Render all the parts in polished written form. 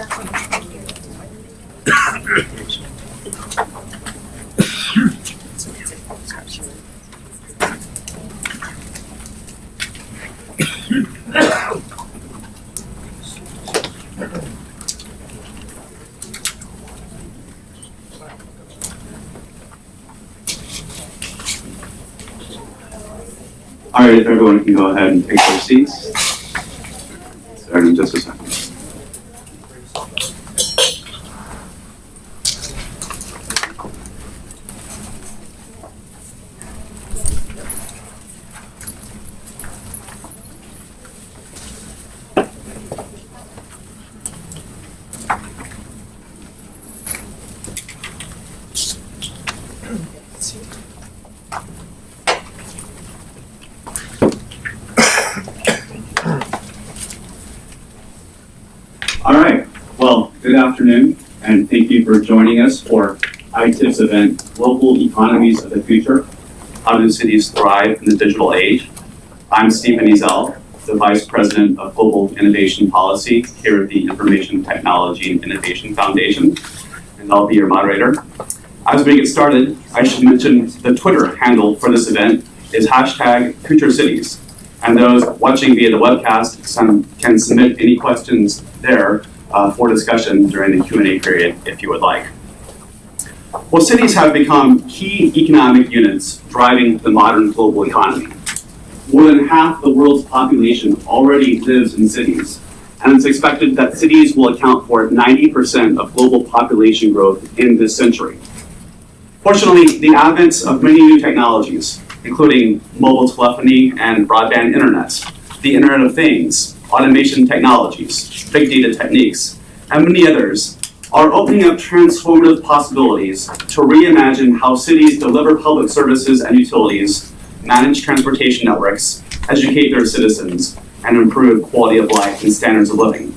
All right, if everyone can go ahead and take their seats. Starting in just a second. All right, well, good afternoon, and thank you for joining us for ITIF's event, Global Economies of the Future, How Do Cities Thrive in the Digital Age? I'm Stephen Ezel, the Vice President of Global Innovation Policy here at the Information Technology and Innovation Foundation, and I'll be your moderator. As we get started, I should mention the Twitter handle for this event is #FutureCities. And those watching via the webcast can submit any questions there for discussion during the Q&A period if you would like. Well, cities have become key economic units driving the modern global economy. More than half the world's population already lives in cities, and it's expected that cities will account for 90% of global population growth in this century. Fortunately, the advent of many new technologies, including mobile telephony and broadband internet, the Internet of Things, automation technologies, big data techniques, and many others, are opening up transformative possibilities to reimagine how cities deliver public services and utilities, manage transportation networks, educate their citizens, and improve quality of life and standards of living.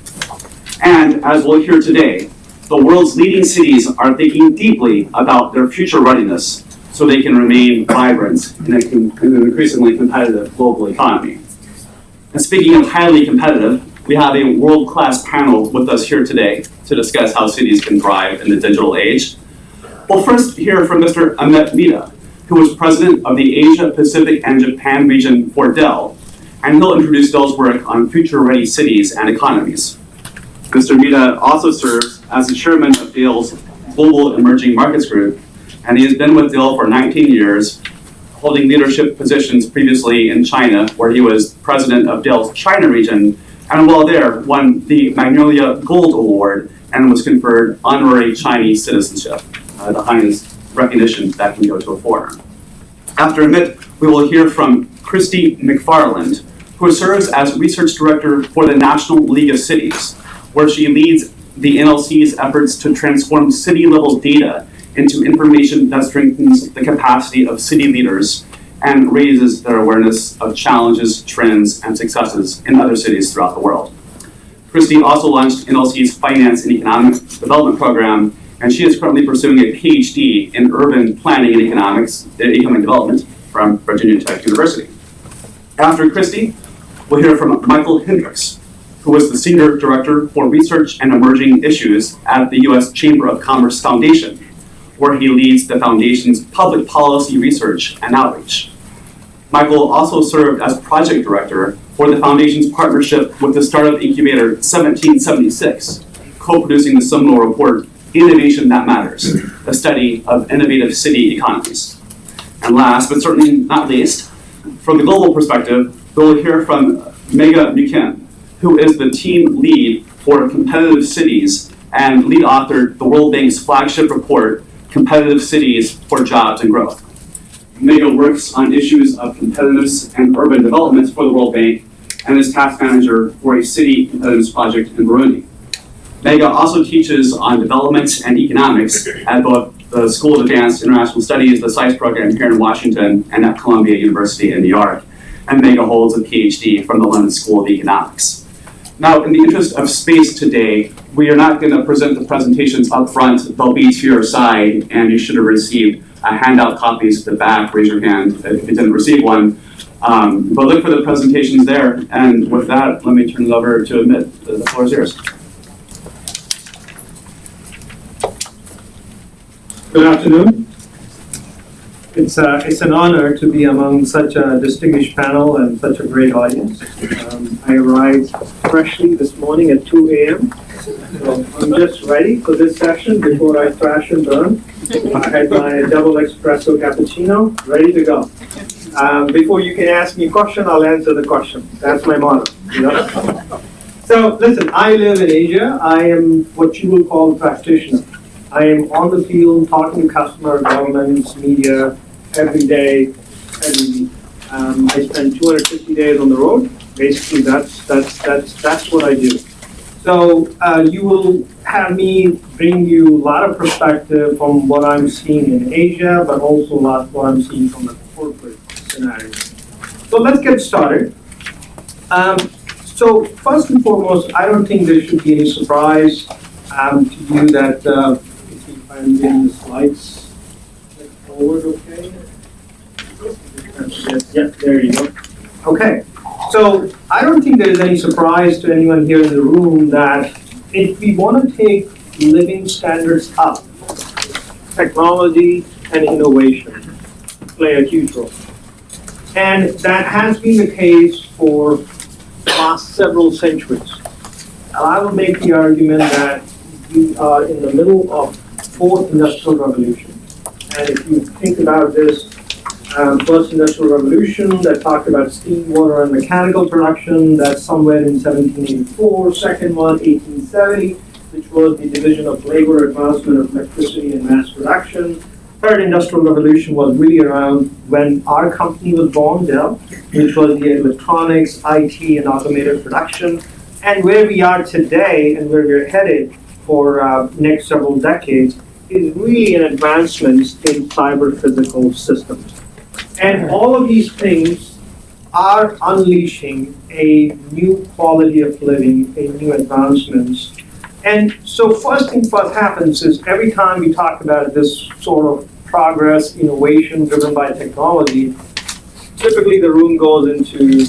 And as we'll hear today, the world's leading cities are thinking deeply about their future readiness so they can remain vibrant in an increasingly competitive global economy. And speaking of highly competitive, we have a world-class panel with us here today to discuss how cities can thrive in the digital age. We'll first hear from Mr. Amit Mehta, who is president of the Asia, Pacific, and Japan region for Dell, and he'll introduce Dell's work on future-ready cities and economies. Mr. Mehta also serves as the chairman of Dell's Global Emerging Markets Group, and he has been with Dell for 19 years, holding leadership positions previously in China, where he was president of Dell's China region, and while there, won the Magnolia Gold Award and was conferred honorary Chinese citizenship, the highest recognition that can go to a foreigner. After Amit, we will hear from Christy McFarland, who serves as research director for the National League of Cities, where she leads the NLC's efforts to transform city-level data into information that strengthens the capacity of city leaders and raises their awareness of challenges, trends, and successes in other cities throughout the world. Christy also launched NLC's Finance and Economic Development Program, and she is currently pursuing a PhD in Urban Planning and Economic Development from Virginia Tech University. After Christy, we'll hear from Michael Hendricks, who is the Senior Director for Research and Emerging Issues at the U.S. Chamber of Commerce Foundation, where he leads the Foundation's public policy research and outreach. Michael also served as project director for the Foundation's partnership with the startup incubator 1776, co-producing the seminal report, Innovation That Matters, a study of innovative city economies. And last, but certainly not least, from the global perspective, we'll hear from Megha Buchan, who is the team lead for Competitive Cities and lead authored the World Bank's flagship report, Competitive Cities for Jobs and Growth. Megha works on issues of competitiveness and urban development for the World Bank and is task manager for a city competitiveness project in Burundi. Megha also teaches on development and economics at both the School of Advanced International Studies, the SICE program here in Washington, and at Columbia University in New York. And Megha holds a PhD from the London School of Economics. Now, in the interest of space today, we are not going to present the presentations up front. They'll be to your side, and you should have received handout copies at the back. Raise your hand if you didn't receive one. But look for the presentations there. And with that, let me turn it over to Amit. The floor is yours. Good afternoon. It's an honor to be among such a distinguished panel and such a great audience. I arrived freshly this morning at 2 a.m. So I'm just ready for this session before I crash and burn. I had my double espresso cappuccino ready to go. Before you can ask me a question, I'll answer the question. That's my motto. You know? So listen, I live in Asia. I am what you will call a practitioner. I am on the field talking to customers, governments, media, every day, every week. I spend 250 days on the road. Basically, that's what I do. So you will have me bring you a lot of perspective from what I'm seeing in Asia, but also a lot what I'm seeing from the corporate scenario. So let's get started. So first and foremost, I don't think there should be any surprise to you that if I'm getting the slides forward, okay? Yeah, there you go. Okay, so I don't think there is any surprise to anyone here in the room that if we want to take living standards up, technology and innovation play a huge role. And that has been the case for the last several centuries. And I will make the argument that we are in the middle of fourth industrial revolution. And if you think about this, first industrial revolution that talked about steam, water, and mechanical production, that's somewhere in 1784. Second one, 1870, which was the division of labor, advancement of electricity and mass production. Third industrial revolution was really around when our company was born, Dell, which was the electronics, IT, and automated production. And where we are today and where we're headed for next several decades is really an advancement in cyber physical systems. And all of these things are unleashing a new quality of living, a new advancements. And so first thing first happens is every time we talk about this sort of progress, innovation driven by technology, typically the room goes into,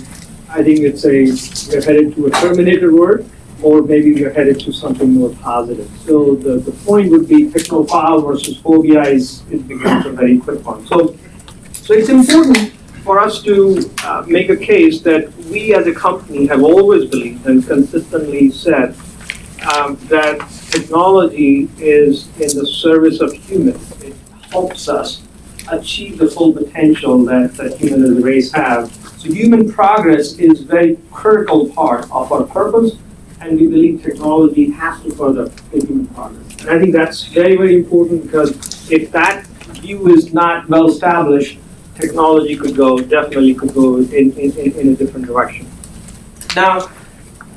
I think we're headed to a Terminator word, or maybe we're headed to something more positive. So the point would be technophile versus phobia it becomes a very quick one. So it's important for us to make a case that we as a company have always believed and consistently said that technology is in the service of humans. It helps us achieve the full potential that human as a race have. So human progress is a very critical part of our purpose, and we believe technology has to further the human progress. And I think that's very, very important because if that view is not well established, technology definitely could go in a different direction. Now,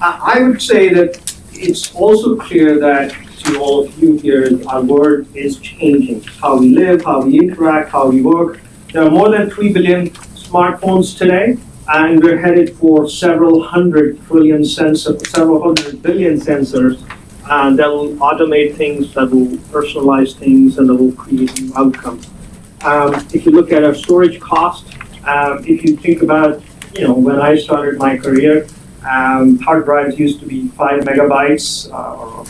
I would say that it's also clear that to all of you here, our world is changing. How we live, how we interact, how we work. There are more than 3 billion smartphones today, and we're headed for several hundred billion sensors that will automate things, that will personalize things, and that will create new outcomes. If you look at our storage cost, if you think about, when I started my career, hard drives used to be 5 megabytes or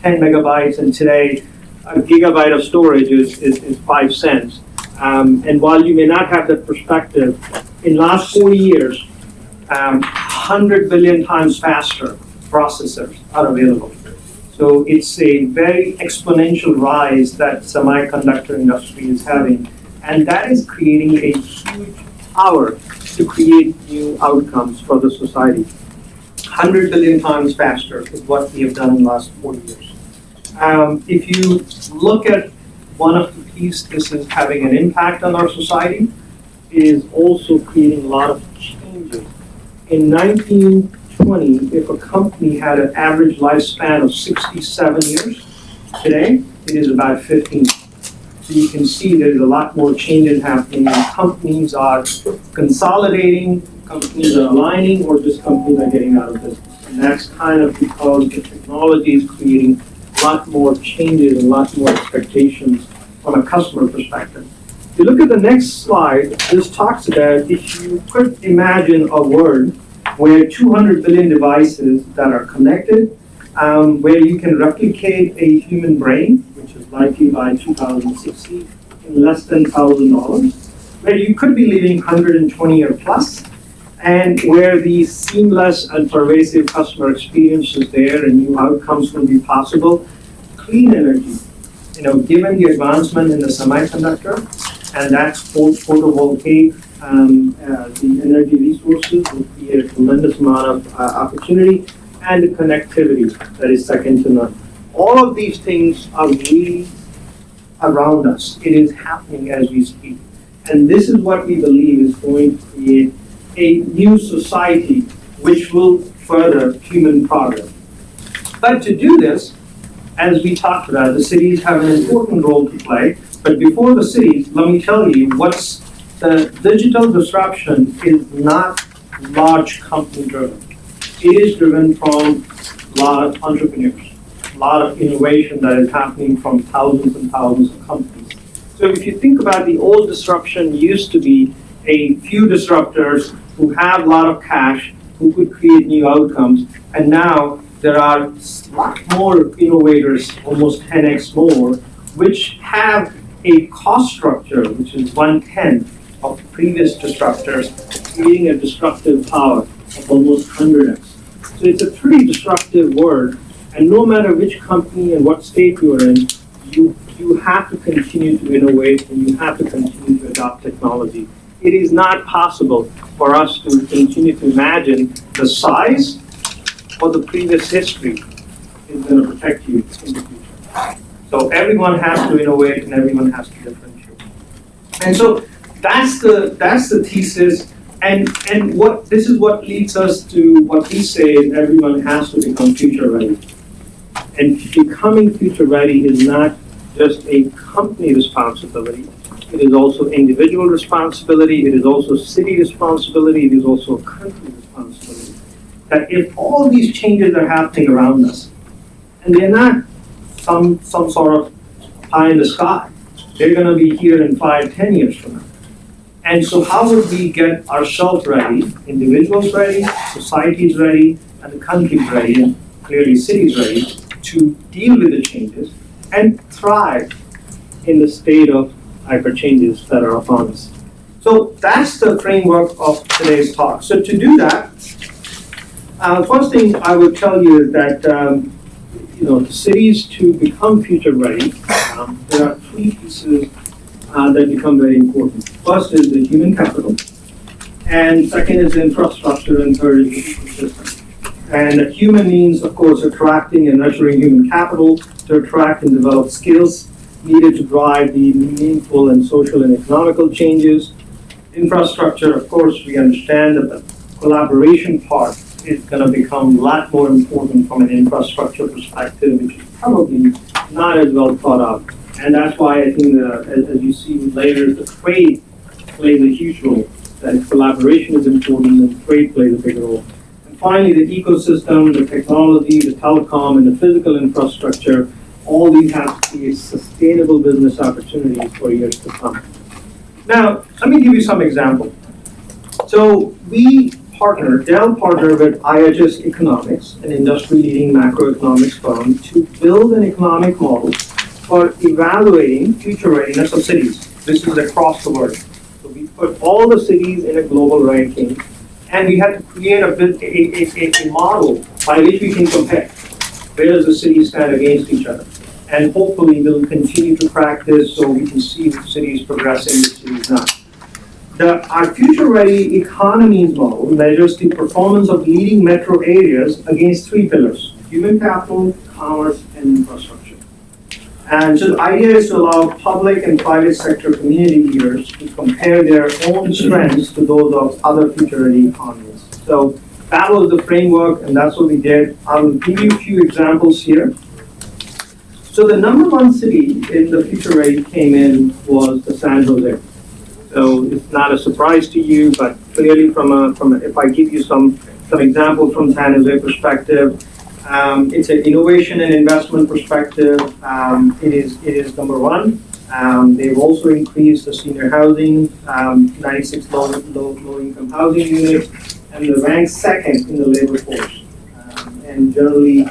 10 megabytes, and today a gigabyte of storage is 5 cents. And while you may not have that perspective, in the last 40 years, 100 billion times faster processors are available. So it's a very exponential rise that semiconductor industry is having, and that is creating a huge power to create new outcomes for the society. 100 billion times faster is what we have done in the last 40 years. If you look at one of the pieces this is having an impact on our society, is also creating a lot of changes. In 1920, if a company had an average lifespan of 67 years, today it is about 15. So you can see there's a lot more changes happening. Companies are consolidating, companies are aligning, or just companies are getting out of business. And that's kind of because the technology is creating a lot more changes and a lot more expectations from a customer perspective. If you look at the next slide, this talks about if you could imagine a world where 200 billion devices that are connected, where you can replicate a human brain, which which is likely by 2060, in less than $1,000, where you could be living 120 or plus, and where the seamless and pervasive customer experience is there and new outcomes will be possible. Clean energy, given the advancement in the semiconductor and that photovoltaic, the energy resources will create a tremendous amount of opportunity, and the connectivity that is second to none. All of these things are really around us. It is happening as we speak. And this is what we believe is going to create a new society which will further human progress. But to do this, as we talked about, the cities have an important role to play. But before the cities, let me tell you, what's the digital disruption is not large company driven. It is driven from a lot of entrepreneurs, a lot of innovation that is happening from thousands and thousands of companies. So if you think about the old disruption used to be a few disruptors who have a lot of cash, who could create new outcomes, and now there are a lot more innovators, almost 10x more, which have a cost structure which is 1/10 of previous disruptors, creating a disruptive power of almost 100x. So it's a pretty disruptive world, and no matter which company and what state you're in, you have to continue to innovate and you have to continue to adopt technology. It is not possible for us to continue to imagine the size or the previous history is going to protect you in the future. So everyone has to innovate and everyone has to differentiate. And so that's the thesis. And this is what leads us to what we say is everyone has to become future ready. And becoming future ready is not just a company responsibility. It is also individual responsibility. It is also city responsibility. It is also country responsibility. That if all these changes are happening around us, and they're not some sort of pie in the sky, they're going to be here in 5, 10 years from now. And so how would we get ourselves ready, individuals ready, societies ready, and the countries ready, and clearly cities ready, to deal with the changes and thrive in the state of hyper changes that are upon us. So that's the framework of today's talk. So to do that, first thing I would tell you is that the cities to become future ready, there are three pieces that become very important. First is the human capital, and second is the infrastructure, and third is the ecosystem. And human means, of course, attracting and nurturing human capital to attract and develop skills needed to drive the meaningful and social and economical changes. Infrastructure, of course, we understand that the collaboration part is going to become a lot more important from an infrastructure perspective, which is probably not as well thought of. And that's why I think, as you see later, the trade plays a huge role. That collaboration is important and trade plays a big role. And finally, the ecosystem, the technology, the telecom, and the physical infrastructure, all these have to be sustainable business opportunities for years to come. Now, let me give you some examples. So Dell partnered with IHS Economics, an industry-leading macroeconomics firm, to build an economic model for evaluating future readiness of cities. This is across the world. So we put all the cities in a global ranking, and we had to create a model by which we can compare where does the city stand against each other. And hopefully we'll continue to practice so we can see which city is progressing, which city is not. Our future-ready economies model measures the performance of leading metro areas against three pillars: human capital, commerce, and infrastructure. And so the idea is to allow public and private sector community leaders to compare their own strengths to those of other future-ready economies. So that was the framework, and that's what we did. I'll give you a few examples here. So the number one city in the future ready came in was the San Jose. So it's not a surprise to you, but clearly if I give you some examples from San Jose perspective, it's an innovation and investment perspective. It is number one. They've also increased the senior housing, 96 low income housing units, and they rank second in the labor force. And generally,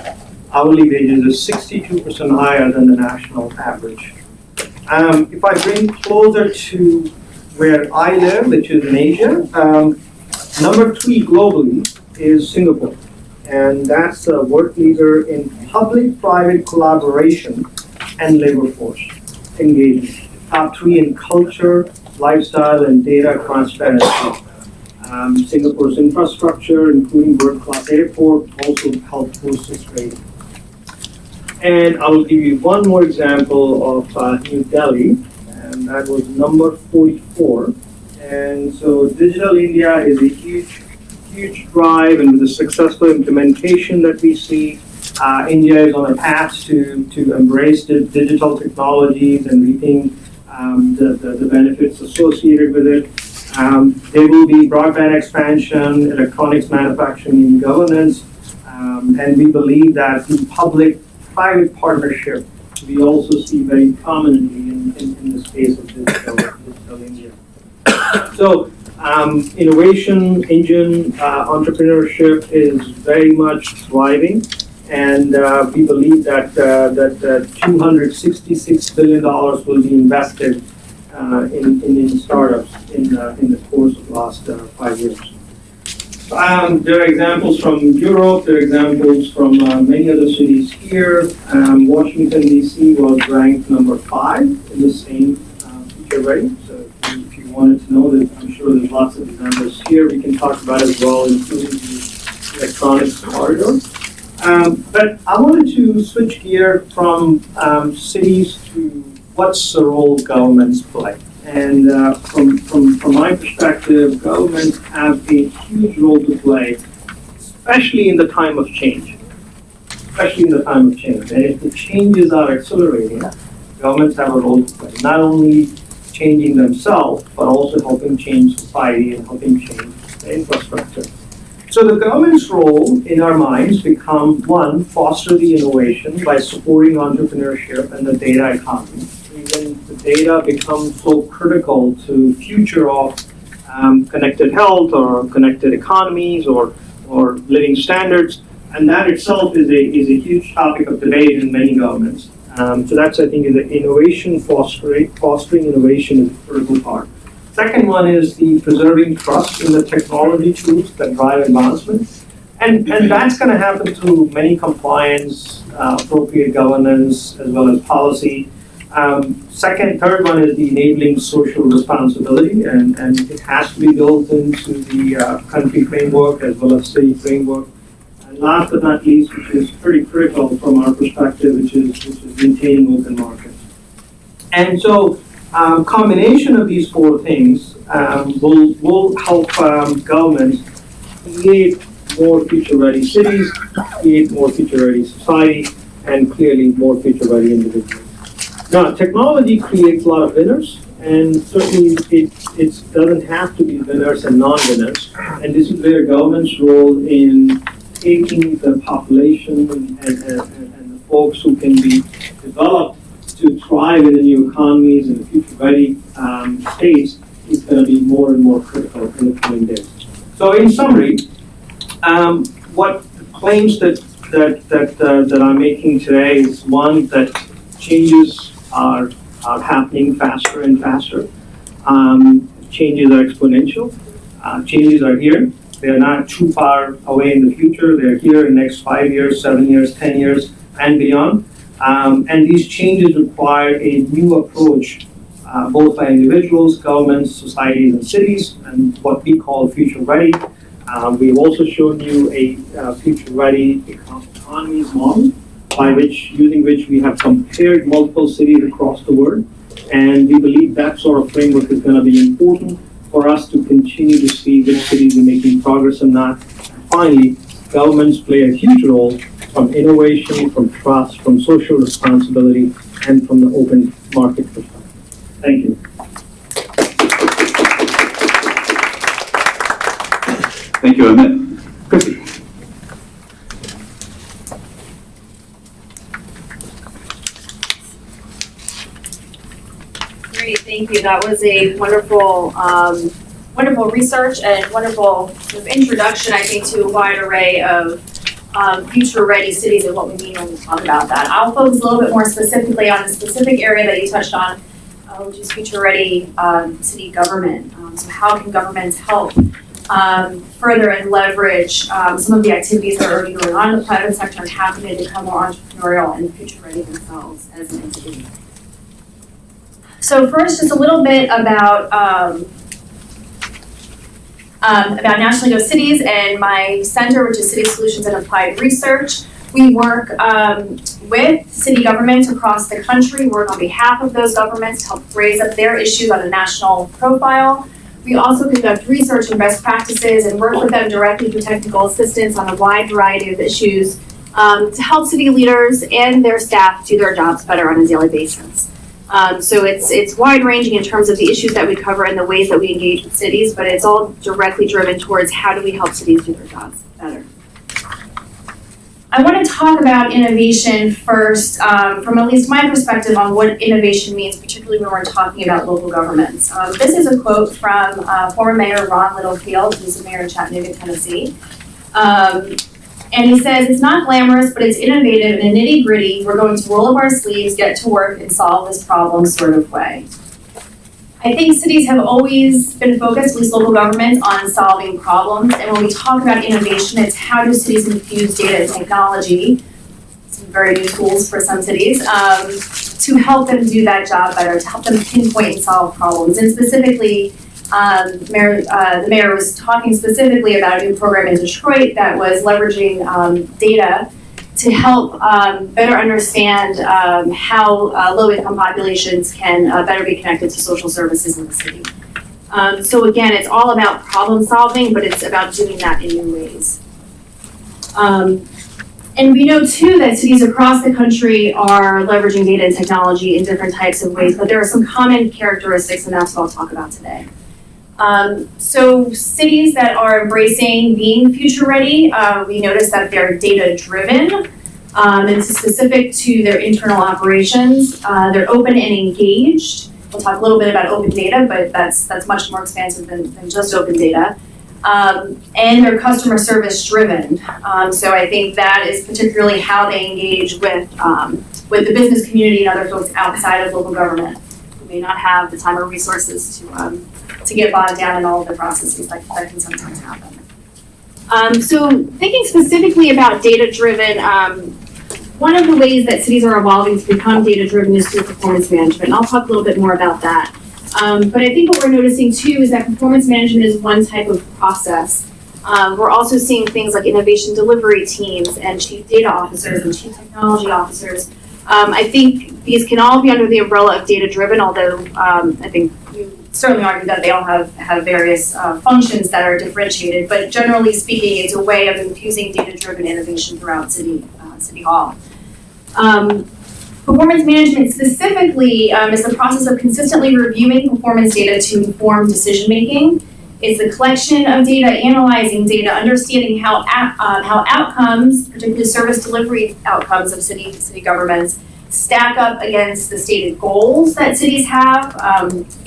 hourly wages is 62% higher than the national average. If I bring closer to where I live, which is in Asia, number 3 globally is Singapore. And that's a world leader in public-private collaboration and labor force engagement. Top 3 in culture, lifestyle, and data transparency. Singapore's infrastructure, including world-class airport, also helped boost its rating. And I will give you one more example of New Delhi, and that was number 44. And so Digital India is a huge drive, and with the successful implementation that we see, India is on a path to embrace the digital technologies and reaping the benefits associated with it. There will be broadband expansion, electronics manufacturing and governance, and we believe that the public-private partnership we also see very prominently in the space of digital India. So innovation engine entrepreneurship is very much thriving, and we believe that $266 billion will be invested in startups in the course of the last 5 years. There are examples from Europe, there are examples from many other cities here. Washington, D.C. was ranked number 5 in the same feature rating. So if you wanted to know that, I'm sure there's lots of examples here we can talk about as well, including the electronics corridor. But I wanted to switch gear from cities to what's the role governments play. And from my perspective, governments have a huge role to play, especially in the time of change. And if the changes are accelerating, governments have a role to play, not only changing themselves, but also helping change society and helping change the infrastructure. So the government's role in our minds become, one, foster the innovation by supporting entrepreneurship and the data economy. When the data becomes so critical to future of connected health or connected economies or living standards, and that itself is a huge topic of debate in many governments. So that's, I think, is the innovation fostering innovation is a critical part. Second one is the preserving trust in the technology tools that drive advancement. And that's going to happen through many compliance, appropriate governance, as well as policy. Third one is the enabling social responsibility, and it has to be built into the country framework as well as city framework. And last but not least, which is pretty critical from our perspective, which is maintaining open markets. And so, combination of these 4 things will help governments create more future-ready cities, create more future-ready society, and clearly more future-ready individuals. Now, technology creates a lot of winners, and certainly it doesn't have to be winners and non-winners. And this is where government's role in taking the population and the folks who can be developed to thrive in the new economies and the future-ready states is going to be more and more critical in the coming days. So, in summary, what the claims that I'm making today is, one, that changes are happening faster and faster. Changes are exponential. Changes are here. They are not too far away in the future. They're here in the next 5 years, 7 years, 10 years, and beyond. And these changes require a new approach, both by individuals, governments, societies, and cities, and what we call future-ready. We've also shown you a future-ready economies model, using which we have compared multiple cities across the world. And we believe that sort of framework is going to be important for us to continue to see which cities are making progress or not. And finally, governments play a huge role from innovation, from trust, from social responsibility, and from the open market perspective. Thank you. Thank you, Amit. Chrissy. Great, thank you. That was a wonderful, wonderful research and wonderful sort of introduction, I think, to a wide array of future-ready cities and what we mean when we talk about that. I'll focus a little bit more specifically on the specific area that you touched on, which is future-ready city government. So how can governments help further and leverage some of the activities that are already going on in the private sector, and how can they become more entrepreneurial and future-ready themselves as an entity? So first, just a little bit about Nationally Go Cities and my center, which is City Solutions and Applied Research. We work with city governments across the country, work on behalf of those governments to help raise up their issues on a national profile. We also conduct research and best practices and work with them directly through technical assistance on a wide variety of issues to help city leaders and their staff do their jobs better on a daily basis. So it's wide ranging in terms of the issues that we cover and the ways that we engage with cities, but it's all directly driven towards how do we help cities do their jobs better. I want to talk about innovation first, from at least my perspective on what innovation means, particularly when we're talking about local governments. This is a quote from former Mayor Ron Littlefield, who's the mayor of Chattanooga, Tennessee. And he says, "It's not glamorous, but it's innovative in a nitty-gritty, we're going to roll up our sleeves, get to work, and solve this problem sort of way." I think cities have always been focused, at least local governments, on solving problems. And when we talk about innovation, it's how do cities infuse data and technology, some very new tools for some cities, to help them do that job better, to help them pinpoint and solve problems. And specifically, the mayor was talking specifically about a new program in Detroit that was leveraging data to help better understand how low-income populations can better be connected to social services in the city. So again, it's all about problem solving, but it's about doing that in new ways. And we know too that cities across the country are leveraging data and technology in different types of ways, but there are some common characteristics, and that's what I'll talk about today. So cities that are embracing being future ready, we notice that they're data driven. It's specific to their internal operations. They're open and engaged. We'll talk a little bit about open data, but that's much more expansive than just open data. And they're customer service driven. So I think that is particularly how they engage with the business community and other folks outside of local government who may not have the time or resources to get bogged down in all of the processes that can sometimes happen. So thinking specifically about data-driven, one of the ways that cities are evolving to become data-driven is through performance management. And I'll talk a little bit more about that. But I think what we're noticing too is that performance management is one type of process. We're also seeing things like innovation delivery teams and chief data officers and chief technology officers. I think these can all be under the umbrella of data-driven, although I think you certainly argue that they all have various functions that are differentiated, but generally speaking, it's a way of infusing data-driven innovation throughout City Hall. Performance management specifically is the process of consistently reviewing performance data to inform decision-making. It's the collection of data, analyzing data, understanding how outcomes, particularly service delivery outcomes of city governments, stack up against the stated goals that cities have,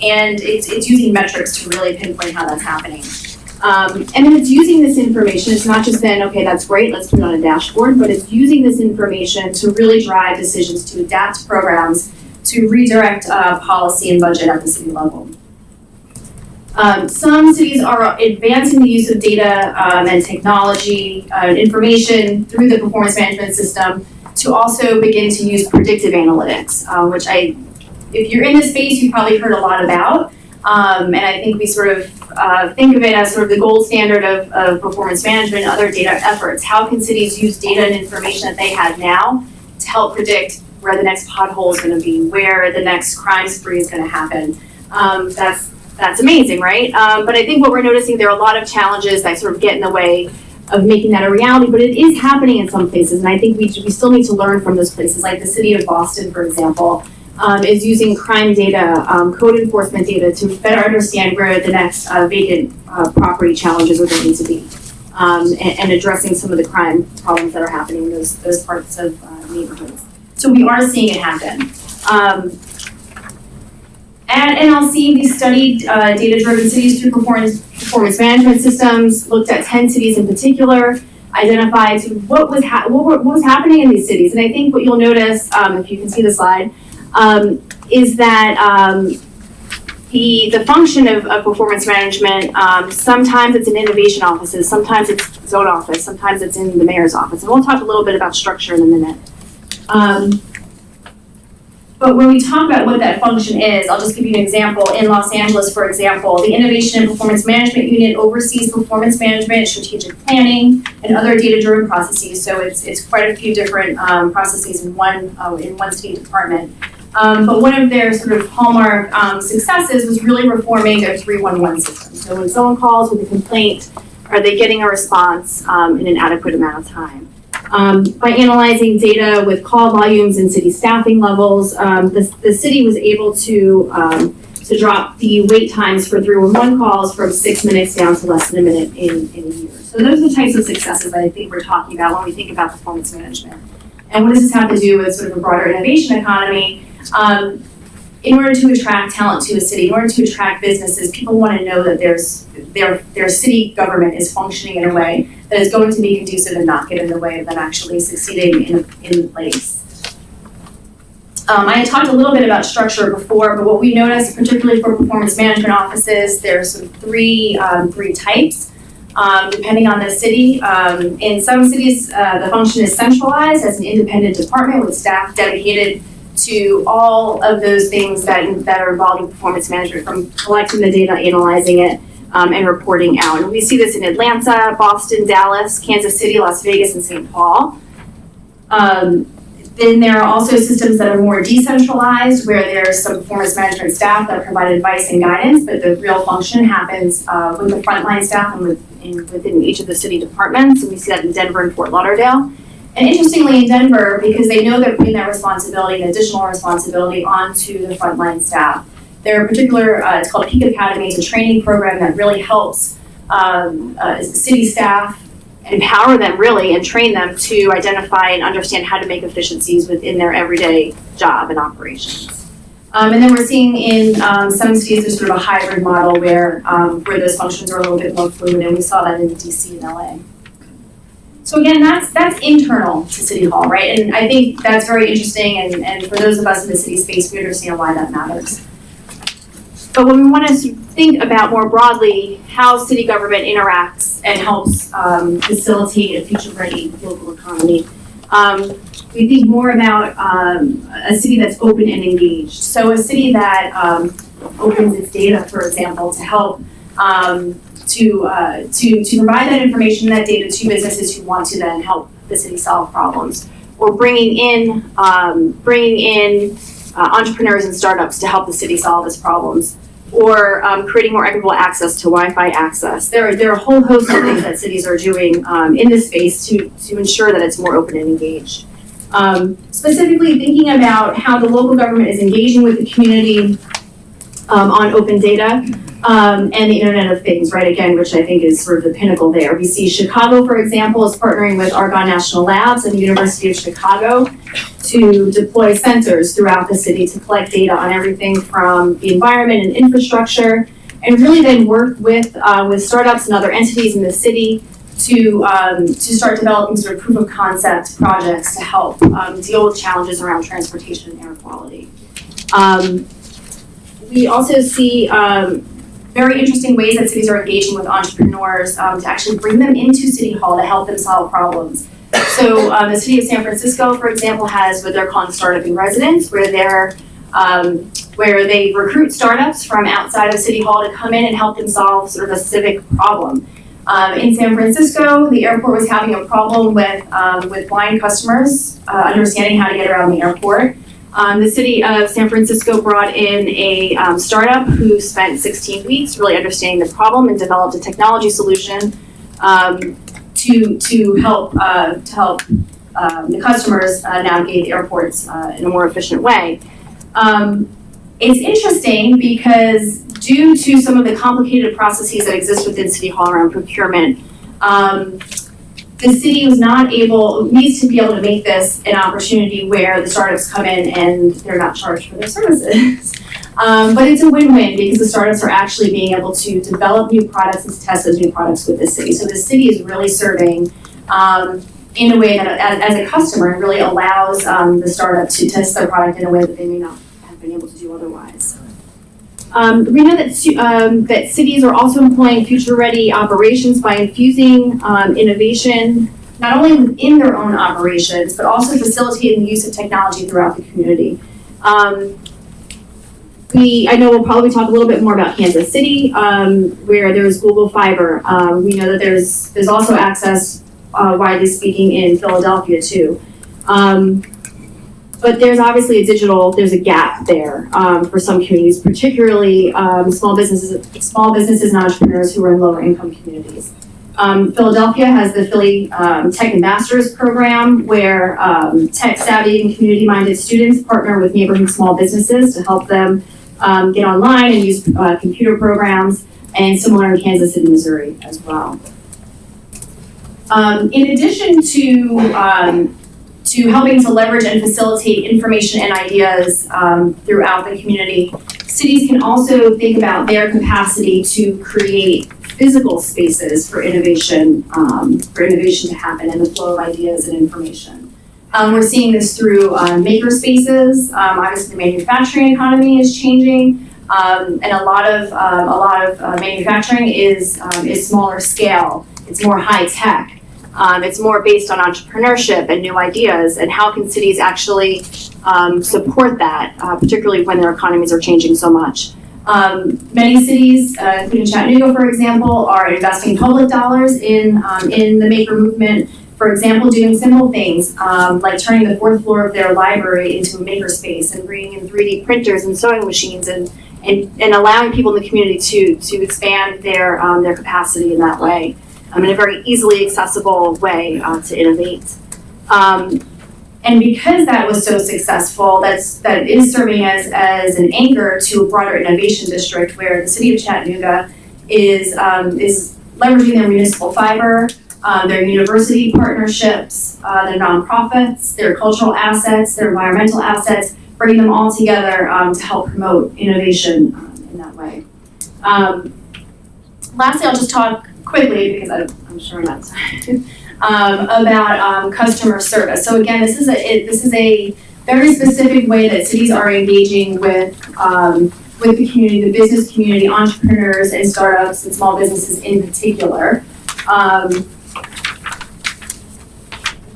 and it's using metrics to really pinpoint how that's happening. And then it's using this information, it's not just then, okay, that's great, let's put it on a dashboard, but it's using this information to really drive decisions, to adapt programs, to redirect policy and budget at the city level. Some cities are advancing the use of data and technology information through the performance management system to also begin to use predictive analytics, which if you're in this space, you've probably heard a lot about. And I think we sort of think of it as sort of the gold standard of performance management and other data efforts. How can cities use data and information that they have now to help predict where the next pothole is going to be, where the next crime spree is going to happen? That's amazing, right? But I think what we're noticing, there are a lot of challenges that sort of get in the way of making that a reality, but it is happening in some places, and I think we still need to learn from those places, like the city of Boston, for example, is using crime data, code enforcement data to better understand where the next vacant property challenges are going to be, and addressing some of the crime problems that are happening in those parts of neighborhoods. So we are seeing it happen. At NLC, we studied data-driven cities through performance management systems, looked at 10 cities in particular, identify sort of what was happening in these cities. And I think what you'll notice, if you can see the slide, is that the function of performance management, sometimes it's in innovation offices, sometimes it's zone office, sometimes it's in the mayor's office. And we'll talk a little bit about structure in a minute. But when we talk about what that function is, I'll just give you an example. In Los Angeles, for example, the Innovation and Performance Management Unit oversees performance management, strategic planning, and other data-driven processes. So it's quite a few different processes in one state department. But one of their sort of hallmark successes was really reforming their 311 system. So when someone calls with a complaint, are they getting a response in an adequate amount of time? By analyzing data with call volumes and city staffing levels, the city was able to drop the wait times for 311 calls from 6 minutes down to less than a minute in a year. So those are the types of successes that I think we're talking about when we think about performance management. And what does this have to do with sort of a broader innovation economy? In order to attract talent to a city, in order to attract businesses, people want to know that their city government is functioning in a way that is going to be conducive and not get in the way of them actually succeeding in place. I had talked a little bit about structure before, but what we noticed, particularly for performance management offices, there's sort of three types, depending on the city. In some cities, the function is centralized as an independent department with staff dedicated to all of those things that are involved in performance management, from collecting the data, analyzing it, and reporting out. And we see this in Atlanta, Boston, Dallas, Kansas City, Las Vegas, and St. Paul. Then there are also systems that are more decentralized, where there's some performance management staff that provide advice and guidance, but the real function happens with the frontline staff and within each of the city departments. And we see that in Denver and Fort Lauderdale. And interestingly, in Denver, because they know they're putting that responsibility, an additional responsibility, onto the frontline staff. There are particular, it's called Peak Academy, it's a training program that really helps city staff empower them really and train them to identify and understand how to make efficiencies within their everyday job and operations. And then we're seeing in some cities there's sort of a hybrid model where those functions are a little bit more fluid, and we saw that in DC and LA. So again, that's internal to City Hall, right? And I think that's very interesting, and for those of us in the city space, we understand why that matters. But when we want to think about more broadly how city government interacts and helps facilitate a future-ready local economy, we think more about a city that's open and engaged. So a city that opens its data, for example, to help to provide that information, that data to businesses who want to then help the city solve problems, or bringing in entrepreneurs and startups to help the city solve its problems, or creating more equitable access to Wi-Fi access. There are a whole host of things that cities are doing in this space to ensure that it's more open and engaged. Specifically thinking about how the local government is engaging with the community on open data. And the Internet of Things, right, again, which I think is sort of the pinnacle there. We see Chicago, for example, is partnering with Argonne National Labs and the University of Chicago to deploy sensors throughout the city to collect data on everything from the environment and infrastructure, and really then work with startups and other entities in the city to start developing sort of proof of concept projects to help deal with challenges around transportation and air quality. We also see very interesting ways that cities are engaging with entrepreneurs to actually bring them into City Hall to help them solve problems. So the city of San Francisco, for example, has what they're calling Startup in Residence, where they recruit startups from outside of City Hall to come in and help them solve sort of a civic problem. In San Francisco, the airport was having a problem with blind customers understanding how to get around the airport. The city of San Francisco brought in a startup who spent 16 weeks really understanding the problem and developed a technology solution to help the customers navigate the airports in a more efficient way. It's interesting because due to some of the complicated processes that exist within City Hall around procurement, the city needs to be able to make this an opportunity where the startups come in and they're not charged for their services. But it's a win-win because the startups are actually being able to develop new products and to test those new products with the city. So the city is really serving in a way that, as a customer, really allows the startup to test their product in a way that they may not have been able to do otherwise. We know that cities are also employing future-ready operations by infusing innovation not only within their own operations, but also facilitating the use of technology throughout the community. I know we'll probably talk a little bit more about Kansas City, where there's Google Fiber. We know that there's also access, widely speaking, in Philadelphia too. But there's obviously there's a gap there for some communities, particularly small businesses and entrepreneurs who are in lower income communities. Philadelphia has the Philly Tech Ambassadors program, where tech savvy and community minded students partner with neighborhood small businesses to help them get online and use computer programs, and similar in Kansas City, Missouri as well. In addition to helping to leverage and facilitate information and ideas throughout the community, cities can also think about their capacity to create physical spaces for innovation to happen and the flow of ideas and information. We're seeing this through maker spaces. Obviously, the manufacturing economy is changing, and a lot of manufacturing is smaller scale. It's more high tech. It's more based on entrepreneurship and new ideas, and how can cities actually support that, particularly when their economies are changing so much. Many cities, including Chattanooga, for example, are investing public dollars in the maker movement. For example, doing simple things like turning the fourth floor of their library into a maker space and bringing in 3D printers and sewing machines and allowing people in the community to expand their capacity in that way. In a very easily accessible way to innovate. And because that was so successful, that is serving as an anchor to a broader innovation district, where the city of Chattanooga is leveraging their municipal fiber, their university partnerships, their nonprofits, their cultural assets, their environmental assets, bringing them all together to help promote innovation in that way. Lastly, I'll just talk quickly, because I'm sure I'm out of time, about customer service. So again, this is a very specific way that cities are engaging with the community, the business community, entrepreneurs and startups and small businesses in particular.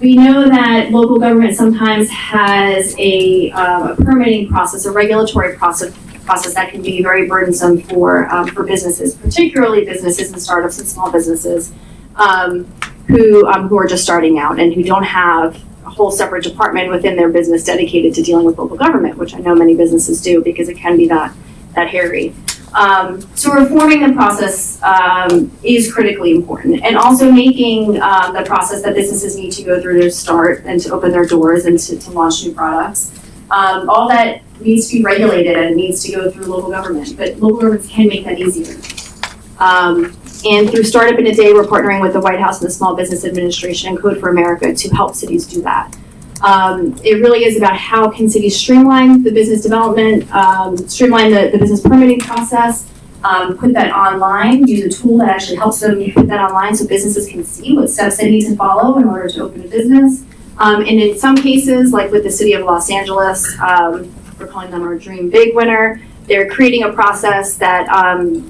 We know that local government sometimes has a permitting process, a regulatory process that can be very burdensome for businesses, particularly businesses and startups and small businesses who are just starting out and who don't have a whole separate department within their business dedicated to dealing with local government, which I know many businesses do, because it can be that hairy. So reforming the process is critically important, and also making the process that businesses need to go through to start and to open their doors and to launch new products. All that needs to be regulated and needs to go through local government, but local governments can make that easier. And through Startup in a Day, we're partnering with the White House and the Small Business Administration and Code for America to help cities do that. It really is about how can cities streamline the business development, streamline the business permitting process, put that online, use a tool that actually helps them put that online so businesses can see what steps they need to follow in order to open a business. And in some cases, like with the city of Los Angeles, we're calling them our Dream Big winner, they're creating a process that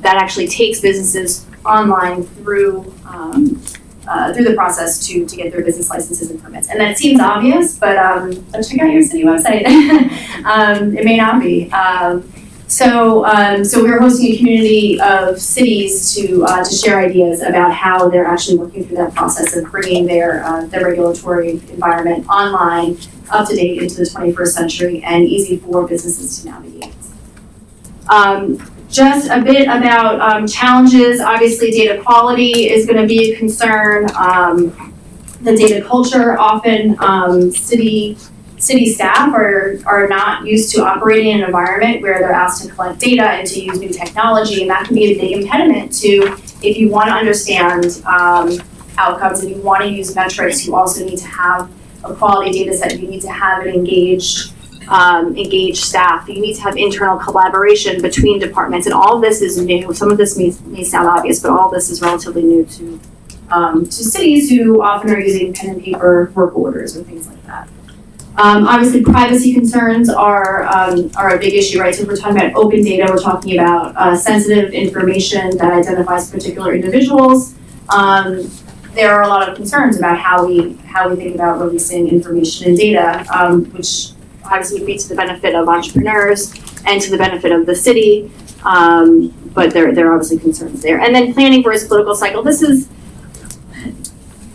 actually takes businesses online through the process to get their business licenses and permits. And that seems obvious, but check out your city website. It may not be. So we're hosting a community of cities to share ideas about how they're actually working through that process of bringing their regulatory environment online, up to date into the 21st century, and easy for businesses to navigate. Just a bit about challenges. Obviously, data quality is going to be a concern. The data culture, often city staff are not used to operating in an environment where they're asked to collect data and to use new technology, and that can be a big impediment to, if you want to understand outcomes and you want to use metrics, you also need to have a quality data set. You need to have an engaged staff. You need to have internal collaboration between departments, and all of this is new. Some of this may sound obvious, but all of this is relatively new to to cities who often are using pen and paper work orders or things like that. Obviously, privacy concerns are a big issue, right? So if we're talking about open data, we're talking about sensitive information that identifies particular individuals. There are a lot of concerns about how we think about releasing information and data, which obviously would be to the benefit of entrepreneurs and to the benefit of the city. But there are obviously concerns there. And then planning for its political cycle. This is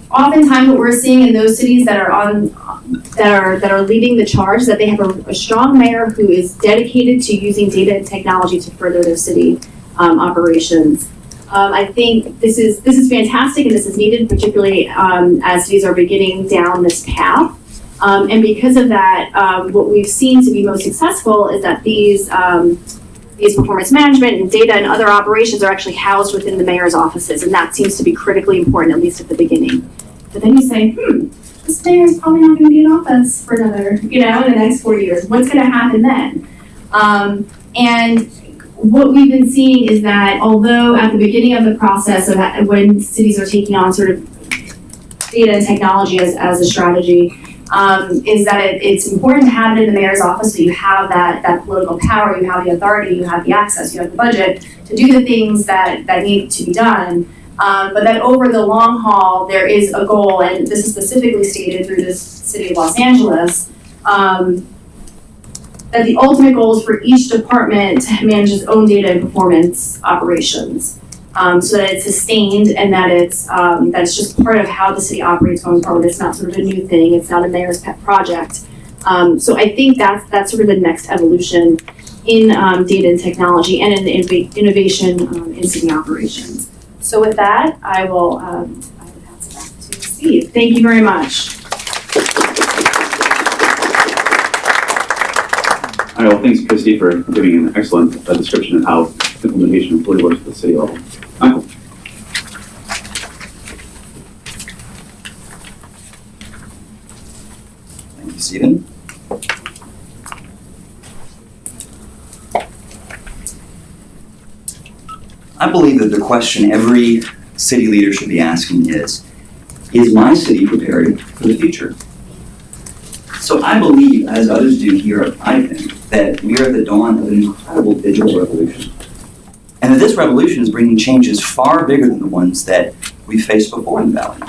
oftentimes what we're seeing in those cities that are leading the charge, that they have a strong mayor who is dedicated to using data and technology to further their city operations. I think this is fantastic and this is needed, particularly as cities are beginning down this path. And because of that, what we've seen to be most successful is that these performance management and data and other operations are actually housed within the mayor's offices, and that seems to be critically important, at least at the beginning. But then you say, this mayor is probably not going to be in office for another, in the next 4 years. What's going to happen then? And what we've been seeing is that although at the beginning of the process of when cities are taking on sort of data and technology as a strategy, is that it's important to have it in the mayor's office so you have that political power, you have the authority, you have the access, you have the budget to do the things that need to be done. But that over the long haul, there is a goal, and this is specifically stated through the city of Los Angeles, that the ultimate goal is for each department to manage its own data and performance operations, so that it's sustained and that it's just part of how the city operates going forward. It's not sort of a new thing. It's not a mayor's pet project. So I think that's sort of the next evolution in data and technology and in innovation in city operations. So with that, I will pass it back to Steve. Thank you very much. All right, well, thanks, Christy, for giving an excellent description of how implementation fully works at the city level. Michael. Thank you, Stephen. I believe that the question every city leader should be asking is my city prepared for the future? So I believe, as others do here at ITIF, that we are at the dawn of an incredible digital revolution. And that this revolution is bringing changes far bigger than the ones that we faced before in the Valley.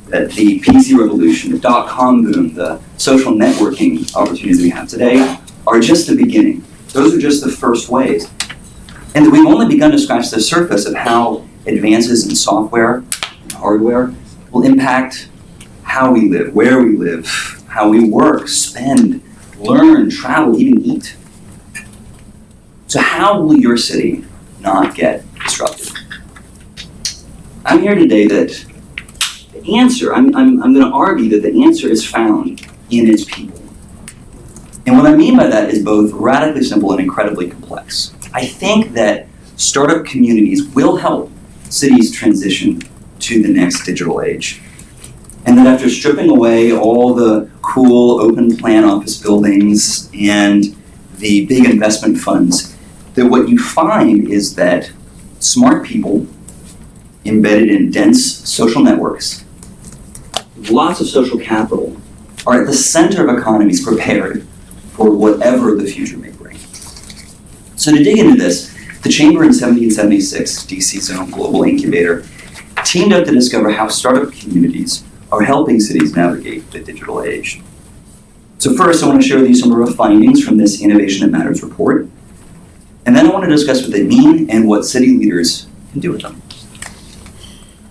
That the PC revolution, the dot-com boom, the social networking opportunities that we have today are just the beginning. Those are just the first waves. And that we've only begun to scratch the surface of how advances in software and hardware will impact how we live, where we live, how we work, spend, learn, travel, even eat. So how will your city not get disrupted? I'm here today that the answer, I'm going to argue that the answer is found in its people. And what I mean by that is both radically simple and incredibly complex. I think that startup communities will help cities transition to the next digital age. And that after stripping away all the cool open plan office buildings and the big investment funds, that what you find is that smart people embedded in dense social networks, lots of social capital, are at the center of economies prepared for whatever the future may bring. So to dig into this, the Chamber in 1776, DC Zone Global Incubator, teamed up to discover how startup communities are helping cities navigate the digital age. So first, I want to share with you some of our findings from this Innovation That Matters report. And then I want to discuss what they mean and what city leaders can do with them.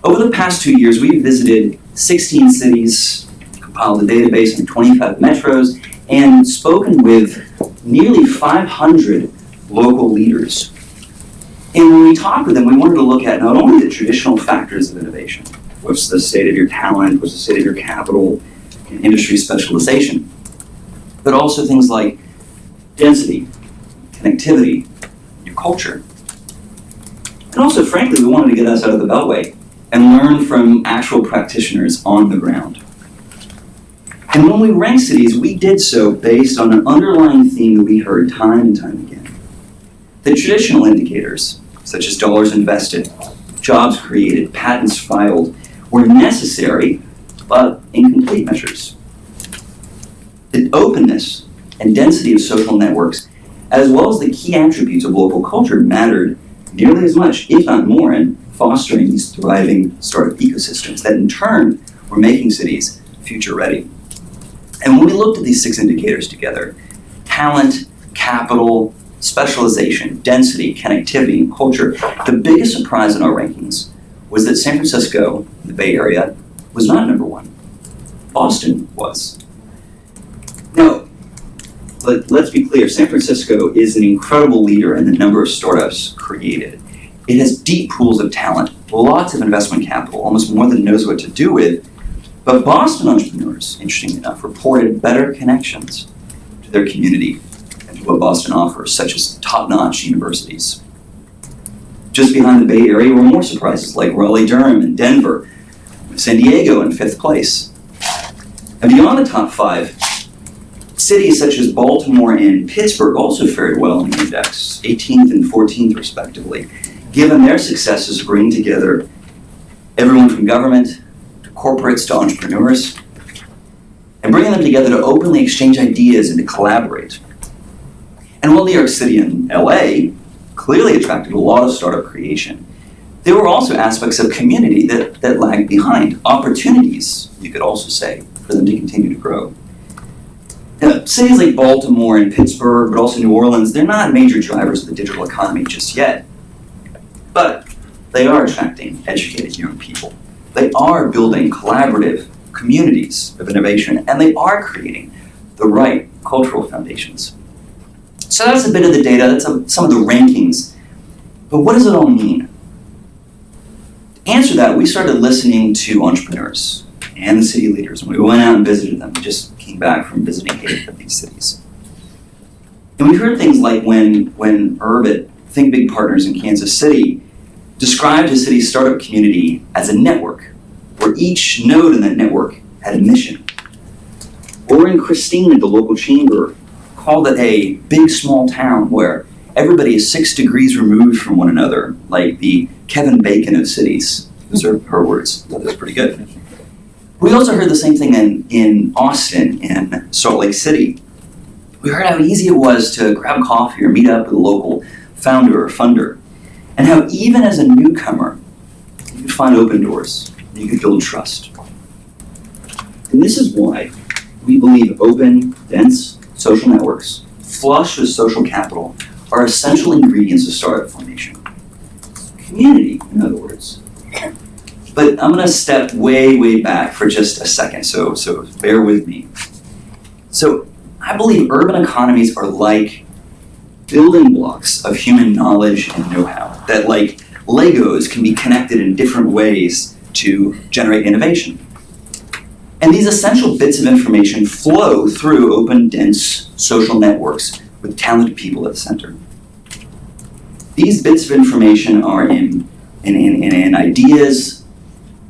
Over the past 2 years, we've visited 16 cities, compiled a database in 25 metros, and spoken with nearly 500 local leaders. And when we talked with them, we wanted to look at not only the traditional factors of innovation, what's the state of your talent, what's the state of your capital, and industry specialization, but also things like density, connectivity, your culture. And also, frankly, we wanted to get us out of the beltway and learn from actual practitioners on the ground. And when we ranked cities, we did so based on an underlying theme that we heard time and time again. The traditional indicators, such as dollars invested, jobs created, patents filed, were necessary but incomplete measures. The openness and density of social networks, as well as the key attributes of local culture, mattered nearly as much, if not more, in fostering these thriving startup ecosystems that in turn were making cities future ready. And when we looked at these 6 indicators together, talent, capital, specialization, density, connectivity, and culture, the biggest surprise in our rankings was that San Francisco, the Bay Area, was not number 1. Boston was. Now, let's be clear, San Francisco is an incredible leader in the number of startups created. It has deep pools of talent, lots of investment capital, almost more than it knows what to do with. But Boston entrepreneurs, interestingly enough, reported better connections to their community and to what Boston offers, such as top-notch universities. Just behind the Bay Area were more surprises like Raleigh-Durham and Denver, San Diego in 5th place. And beyond the top 5, cities such as Baltimore and Pittsburgh also fared well in the index, 18th and 14th respectively, given their successes bringing together everyone from government to corporates to entrepreneurs, and bringing them together to openly exchange ideas and to collaborate. And while New York City and LA clearly attracted a lot of startup creation, there were also aspects of community that lagged behind, opportunities, you could also say, for them to continue to grow. Now, cities like Baltimore and Pittsburgh, but also New Orleans, they're not major drivers of the digital economy just yet, but they are attracting educated young people. They are building collaborative communities of innovation, and they are creating the right cultural foundations. So that's a bit of the data, that's some of the rankings, but what does it all mean? To answer that, we started listening to entrepreneurs and the city leaders, and we went out and visited them. We just came back from visiting 8 of these cities. And we heard things like when Urbit, Think Big Partners in Kansas City, described the city's startup community as a network, where each node in that network had a mission. Or in Christine, the local chamber called it a big small town where everybody is 6 degrees removed from one another, like the Kevin Bacon of cities. Those are her words. I thought that was pretty good. We also heard the same thing in Austin and Salt Lake City. We heard how easy it was to grab coffee or meet up with a local founder or funder, and how even as a newcomer, you could find open doors, you could build trust. And this is why we believe open, dense social networks, flush with social capital, are essential ingredients of startup formation. Community, in other words. But I'm gonna step way back for just a second, so bear with me. So I believe urban economies are like building blocks of human knowledge and know-how that, like Legos, can be connected in different ways to generate innovation. And these essential bits of information flow through open, dense social networks with talented people at the center. These bits of information are in ideas.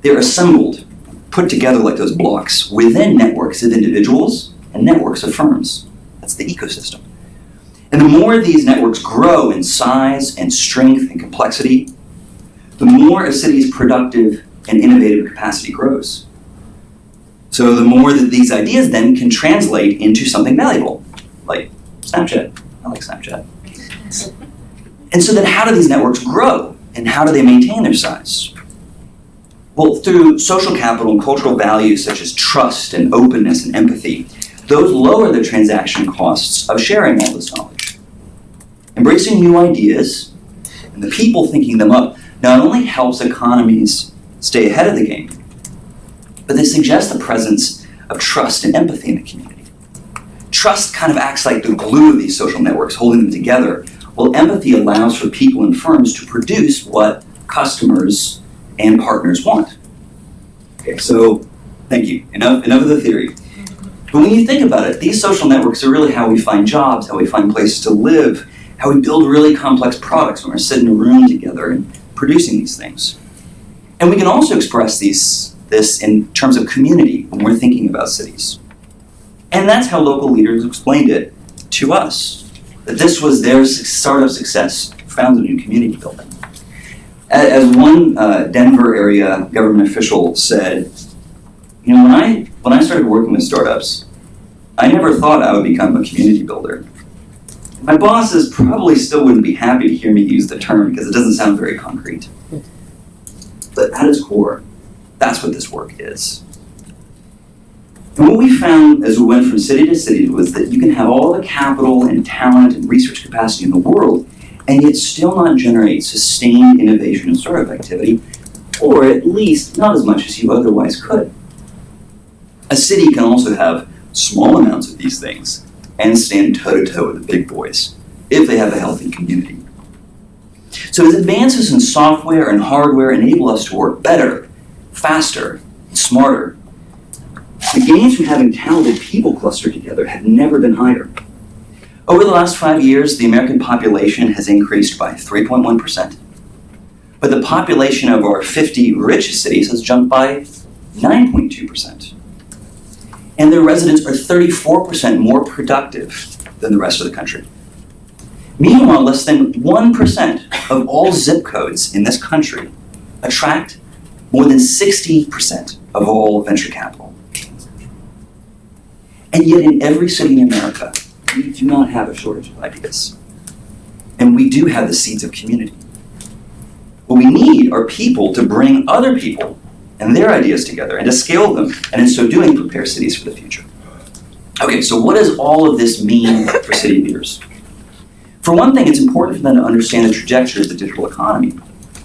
They're assembled, put together like those blocks within networks of individuals and networks of firms. That's the ecosystem. And the more these networks grow in size and strength and complexity, the more a city's productive and innovative capacity grows. So the more that these ideas then can translate into something valuable, like Snapchat. I like Snapchat. And so then how do these networks grow, and how do they maintain their size? Well, through social capital and cultural values such as trust and openness and empathy, those lower the transaction costs of sharing all this knowledge. Embracing new ideas and the people thinking them up not only helps economies stay ahead of the game, but they suggest the presence of trust and empathy in the community. Trust kind of acts like the glue of these social networks, holding them together, while empathy allows for people and firms to produce what customers and partners want. Okay, so thank you. Enough of the theory. But when you think about it, these social networks are really how we find jobs, how we find places to live, how we build really complex products when we're sitting in a room together and producing these things. And we can also express this in terms of community when we're thinking about cities. And that's how local leaders explained it to us, that this was their startup success founded in community building. As one Denver area government official said, you know, when I started working with startups, I never thought I would become a community builder. My bosses probably still wouldn't be happy to hear me use the term because it doesn't sound very concrete. But at its core, that's what this work is. And what we found as we went from city to city was that you can have all the capital and talent and research capacity in the world and yet still not generate sustained innovation and startup activity, or at least not as much as you otherwise could. A city can also have small amounts of these things and stand toe-to-toe with the big boys if they have a healthy community. So as advances in software and hardware enable us to work better, faster, and smarter, the gains from having talented people clustered together have never been higher. Over the last 5 years, the American population has increased by 3.1%, but the population of our 50 richest cities has jumped by 9.2%. And their residents are 34% more productive than the rest of the country. Meanwhile, less than 1% of all zip codes in this country attract more than 60% of all venture capital. And yet in every city in America, we do not have a shortage of ideas. And we do have the seeds of community. What we need are people to bring other people and their ideas together and to scale them, and in so doing, prepare cities for the future. Okay, so what does all of this mean for city leaders? For one thing, it's important for them to understand the trajectory of the digital economy.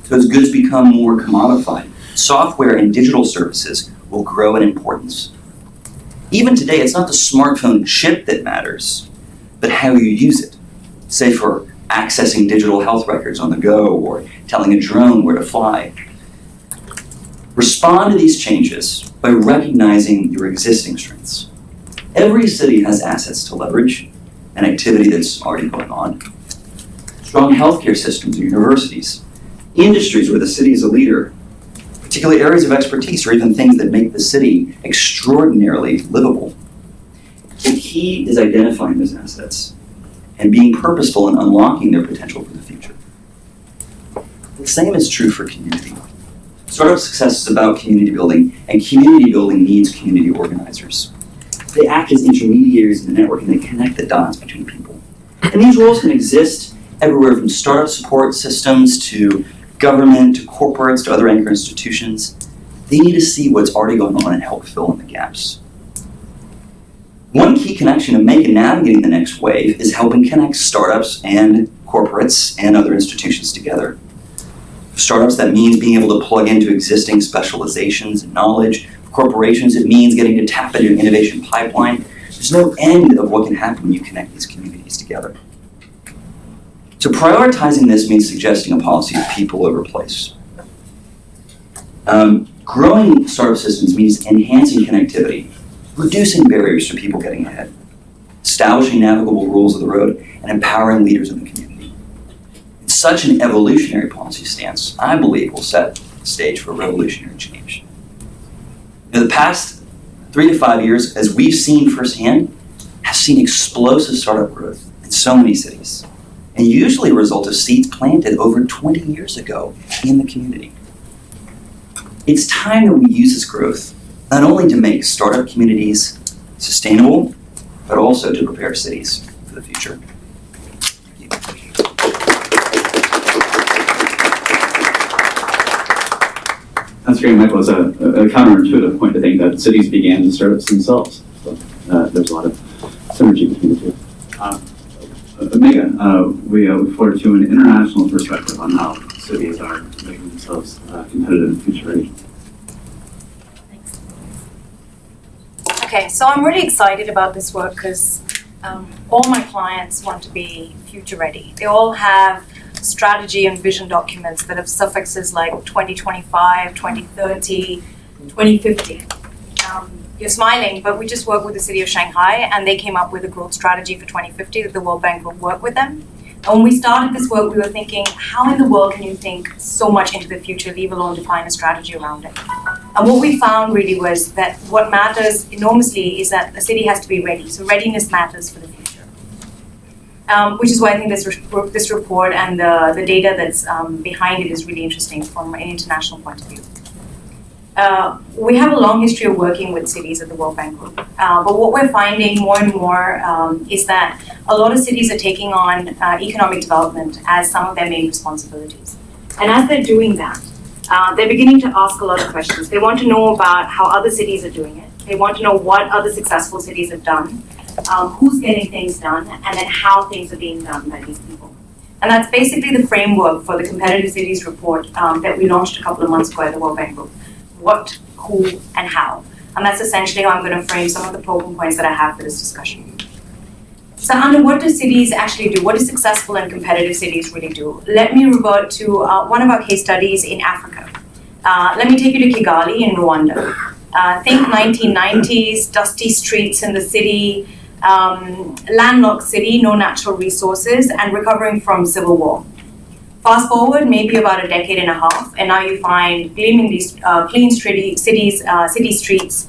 So as goods become more commodified, software and digital services will grow in importance. Even today, it's not the smartphone chip that matters, but how you use it. Say for accessing digital health records on the go or telling a drone where to fly. Respond to these changes by recognizing your existing strengths. Every city has assets to leverage, an activity that's already going on. Strong healthcare systems and universities, industries where the city is a leader, particular areas of expertise, or even things that make the city extraordinarily livable. The key is identifying those assets and being purposeful in unlocking their potential for the future. The same is true for community. Startup success is about community building, and community building needs community organizers. They act as intermediaries in the network, and they connect the dots between people. And these roles can exist everywhere from startup support systems to government to corporates to other anchor institutions. They need to see what's already going on and help fill in the gaps. One key connection to make in navigating the next wave is helping connect startups and corporates and other institutions together. For startups, that means being able to plug into existing specializations and knowledge. For corporations, it means getting to tap into an innovation pipeline. There's no end of what can happen when you connect these communities together. So prioritizing this means suggesting a policy of people over place. Growing startup systems means enhancing connectivity, reducing barriers for people getting ahead, establishing navigable rules of the road, and empowering leaders in the community. Such an evolutionary policy stance, I believe, will set the stage for revolutionary change. In the past 3 to 5 years, as we've seen firsthand, have seen explosive startup growth in so many cities, and usually a result of seeds planted over 20 years ago in the community. It's time that we use this growth not only to make startup communities sustainable, but also to prepare cities for the future. That's great, Michael. It's a counterintuitive point to think that cities began as startups themselves. So there's a lot of synergy between the two. Megan, we look forward to an international perspective on how cities are making themselves competitive in future ready. Okay, so I'm really excited about this work because all my clients want to be future ready. They all have strategy and vision documents that have suffixes like 2025, 2030, 2050. You're smiling, but we just worked with the city of Shanghai and they came up with a growth strategy for 2050 that the World Bank will work with them. And when we started this work, we were thinking, how in the world can you think so much into the future, leave alone define a strategy around it? And what we found really was that what matters enormously is that the city has to be ready. So readiness matters for the future. which is why I think this report and the data that's behind it is really interesting from an international point of view. We have a long history of working with cities at the World Bank Group, but what we're finding more and more is that a lot of cities are taking on economic development as some of their main responsibilities. And as they're doing that, they're beginning to ask a lot of questions. They want to know about how other cities are doing it. They want to know what other successful cities have done, who's getting things done, and then how things are being done by these people. And that's basically the framework for the Competitive Cities report that we launched a couple of months ago at the World Bank Group. What, who, and how. And that's essentially how I'm going to frame some of the probing points that I have for this discussion. So Anna, what do cities actually do? What do successful and competitive cities really do? Let me revert to one of our case studies in Africa. Let me take you to Kigali in Rwanda. Think 1990s, dusty streets in the city, landlocked city, no natural resources, and recovering from civil war. Fast forward maybe about a decade and a half, and now you find gleaming these clean city streets,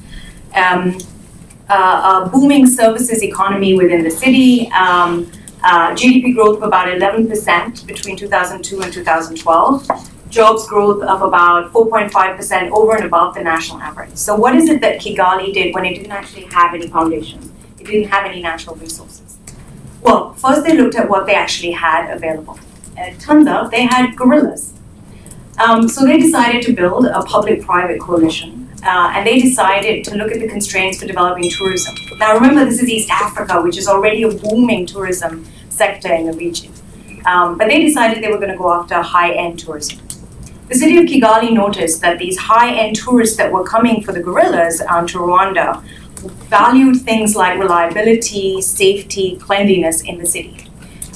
a booming services economy within the city, GDP growth of about 11% between 2002 and 2012, jobs growth of about 4.5% over and above the national average. So what is it that Kigali did when it didn't actually have any foundations? It didn't have any natural resources. Well, first they looked at what they actually had available. And it turns out they had gorillas. So they decided to build a public-private coalition, and they decided to look at the constraints for developing tourism. Now remember, this is East Africa, which is already a booming tourism sector in the region. But they decided they were going to go after high-end tourism. The city of Kigali noticed that these high-end tourists that were coming for the gorillas to Rwanda valued things like reliability, safety, cleanliness in the city.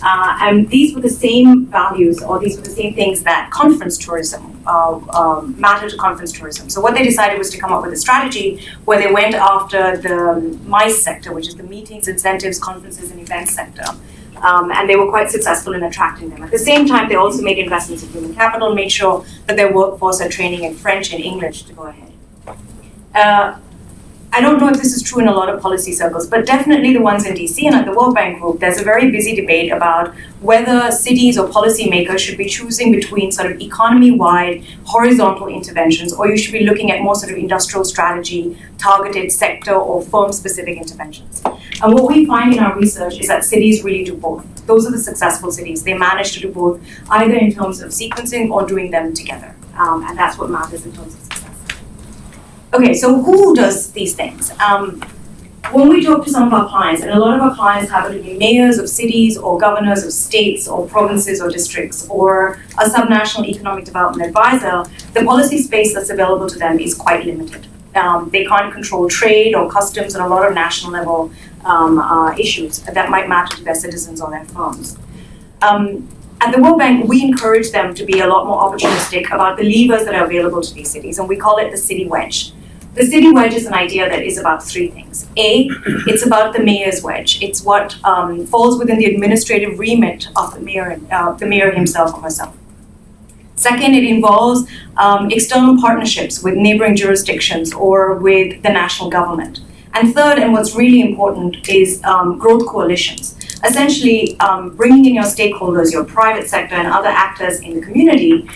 And these were the same values, or these were the same things that conference tourism matter to conference tourism. So what they decided was to come up with a strategy where they went after the MICE sector, which is the meetings, incentives, conferences, and events sector. And they were quite successful in attracting them. At the same time, they also made investments in human capital, made sure that their workforce are training in French and English to go ahead. I don't know if this is true in a lot of policy circles, but definitely the ones in DC and at the World Bank Group, there's a very busy debate about whether cities or policymakers should be choosing between sort of economy-wide horizontal interventions, or you should be looking at more sort of industrial strategy, targeted sector or firm-specific interventions. And what we find in our research is that cities really do both. Those are the successful cities. They manage to do both, either in terms of sequencing or doing them together. And that's what matters in terms of success. Okay, so who does these things? When we talk to some of our clients, and a lot of our clients happen to be mayors of cities or governors of states or provinces or districts or a subnational economic development advisor, the policy space that's available to them is quite limited. They can't control trade or customs and a lot of national level issues that might matter to their citizens or their firms. At the World Bank, we encourage them to be a lot more opportunistic about the levers that are available to these cities, and we call it the city wedge. The city wedge is an idea that is about three things. A, it's about the mayor's wedge. It's what falls within the administrative remit of the mayor himself or herself. Second, it involves external partnerships with neighboring jurisdictions or with the national government. And third, and what's really important, is growth coalitions. Essentially, bringing in your stakeholders, your private sector and other actors in the community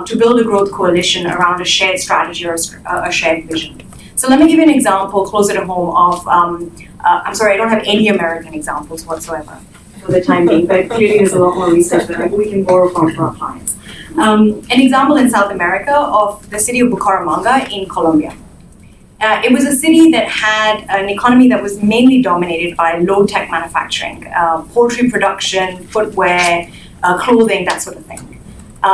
to build a growth coalition around a shared strategy or a shared vision. So let me give you an example closer to home of, I'm sorry, I don't have any American examples whatsoever for the time being, but clearly there's a lot more research that we can borrow from for our clients. An example in South America of the city of Bucaramanga in Colombia. It was a city that had an economy that was mainly dominated by low-tech manufacturing, poultry production, footwear, clothing, that sort of thing.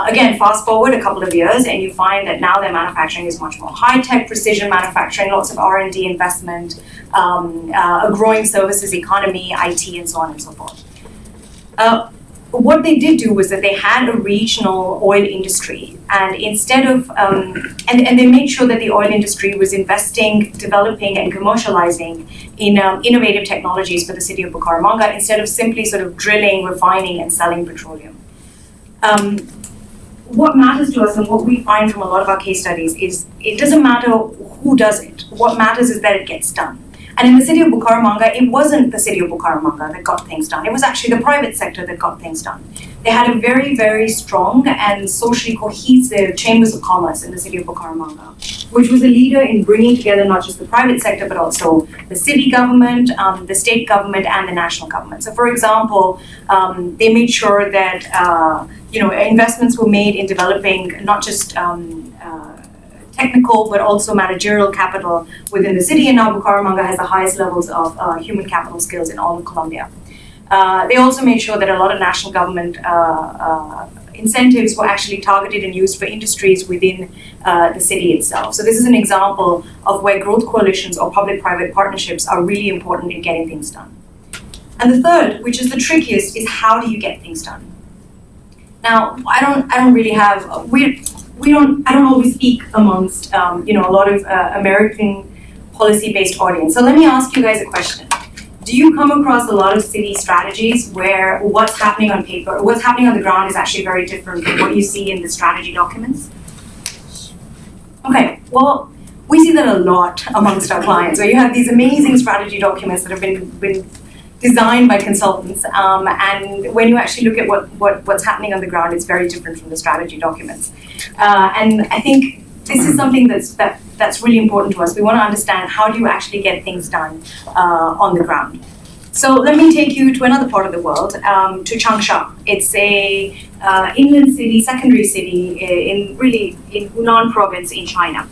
Again, fast forward a couple of years and you find that now their manufacturing is much more high-tech, precision manufacturing, lots of R&D investment, a growing services economy, IT, and so on and so forth. What they did do was that they had a regional oil industry, and instead of, and they made sure that the oil industry was investing, developing, and commercializing in innovative technologies for the city of Bucaramanga instead of simply sort of drilling, refining, and selling petroleum. What matters to us and what we find from a lot of our case studies is it doesn't matter who does it. What matters is that it gets done. And in the city of Bucaramanga, it wasn't the city of Bucaramanga that got things done. It was actually the private sector that got things done. They had a very, very strong and socially cohesive chambers of commerce in the city of Bucaramanga, which was a leader in bringing together not just the private sector, but also the city government, the state government, and the national government. So, for example, they made sure that investments were made in developing not just technical but also managerial capital within the city, and now Bucaramanga has the highest levels of human capital skills in all of Colombia. They also made sure that a lot of national government incentives were actually targeted and used for industries within the city itself. So this is an example of where growth coalitions or public-private partnerships are really important in getting things done. And the third, which is the trickiest, is how do you get things done? Now, I don't really have, I don't always speak amongst, a lot of American policy-based audience. So let me ask you guys a question. Do you come across a lot of city strategies where what's happening on paper, or what's happening on the ground is actually very different from what you see in the strategy documents? Okay, well, we see that a lot amongst our clients, where you have these amazing strategy documents that have been designed by consultants, and when you actually look at what's happening on the ground, it's very different from the strategy documents. And I think this is something that's really important to us. We want to understand how do you actually get things done on the ground. So let me take you to another part of the world, to Changsha. It's a inland city, secondary city in Hunan province in China.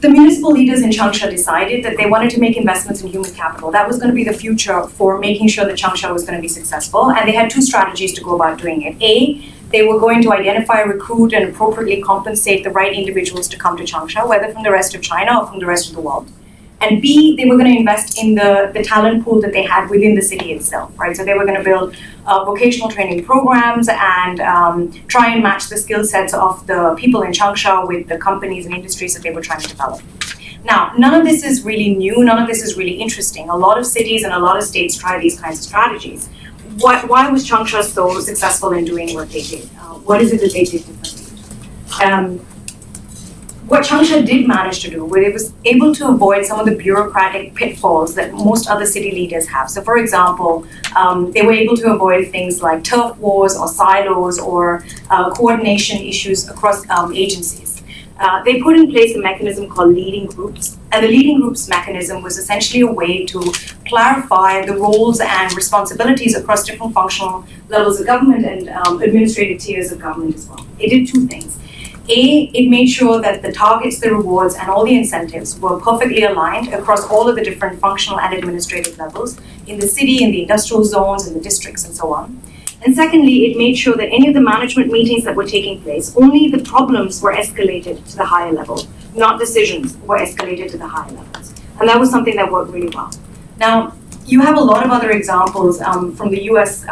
The municipal leaders in Changsha decided that they wanted to make investments in human capital. That was going to be the future for making sure that Changsha was going to be successful. And they had two strategies to go about doing it. A, they were going to identify, recruit, and appropriately compensate the right individuals to come to Changsha, whether from the rest of China or from the rest of the world. And B, they were going to invest in the talent pool that they had within the city itself, right? So they were going to build vocational training programs and try and match the skill sets of the people in Changsha with the companies and industries that they were trying to develop. Now, none of this is really new, none of this is really interesting. A lot of cities and a lot of states try these kinds of strategies. Why was Changsha so successful in doing what they did? What is it that they did differently? What Changsha did manage to do, it was able to avoid some of the bureaucratic pitfalls that most other city leaders have. So, for example, they were able to avoid things like turf wars or silos or coordination issues across agencies. They put in place a mechanism called leading groups, and the leading groups mechanism was essentially a way to clarify the roles and responsibilities across different functional levels of government and administrative tiers of government as well. It did two things. A, it made sure that the targets, the rewards, and all the incentives were perfectly aligned across all of the different functional and administrative levels in the city, in the industrial zones, in the districts, and so on. And secondly, it made sure that any of the management meetings that were taking place, only the problems were escalated to the higher level, not decisions were escalated to the higher levels. And that was something that worked really well. Now, you have a lot of other examples from the US,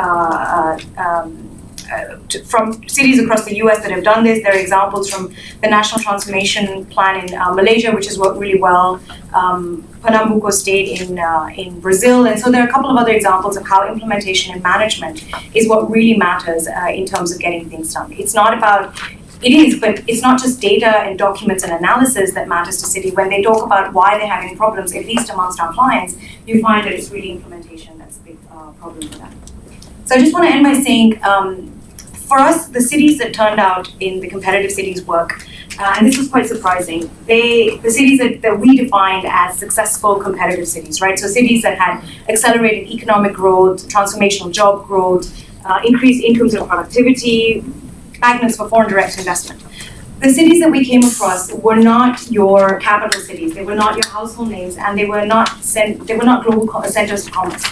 from cities across the US that have done this. There are examples from the National Transformation Plan in Malaysia, which has worked really well, Pernambuco State in Brazil. And so there are a couple of other examples of how implementation and management is what really matters in terms of getting things done. It's not about, it is, but it's not just data and documents and analysis that matters to city. When they talk about why they're having problems, at least amongst our clients, you find that it's really implementation that's a big problem for them. So I just want to end by saying, for us, the cities that turned out in the competitive cities work, and this was quite surprising, the cities that we defined as successful competitive cities, right? So cities that had accelerated economic growth, transformational job growth, increased incomes and productivity, magnets for foreign direct investment. The cities that we came across were not your capital cities, they were not your household names, and they were not global centers of commerce.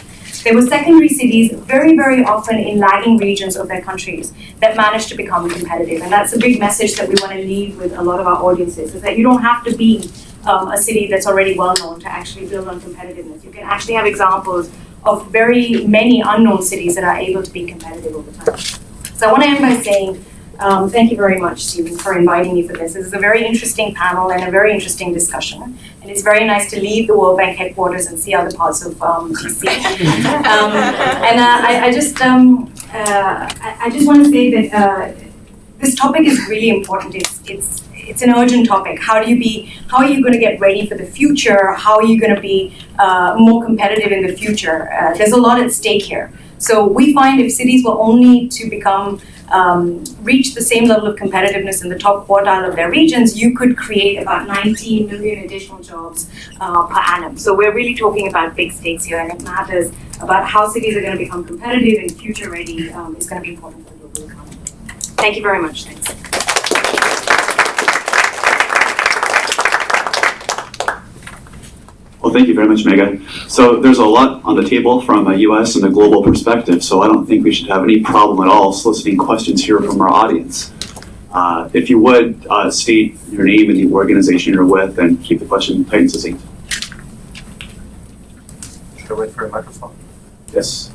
They were secondary cities, very, very often in lagging regions of their countries, that managed to become competitive. And that's a big message that we want to leave with a lot of our audiences, is that you don't have to be a city that's already well known to actually build on competitiveness. You can actually have examples of very many unknown cities that are able to be competitive over time. So I want to end by saying, thank you very much, Stephen, for inviting me for this. This is a very interesting panel and a very interesting discussion. And it's very nice to leave the World Bank headquarters and see other parts of DC. I just want to say that this topic is really important. It's it's an urgent topic. How are you going to get ready for the future? How are you going to be more competitive in the future? There's a lot at stake here. So we find if cities were only to become reach the same level of competitiveness in the top quartile of their regions, you could create about 19 million additional jobs per annum. So we're really talking about big stakes here, and it matters about how cities are going to become competitive and future ready is going to be important for the global economy. Thank you very much. Thanks. Well, thank you very much, Megha. So there's a lot on the table from a US and a global perspective, so I don't think we should have any problem at all soliciting questions here from our audience. If you would, state your name and the organization you're with and keep the question tight and succinct. Should I wait for a microphone? Yes.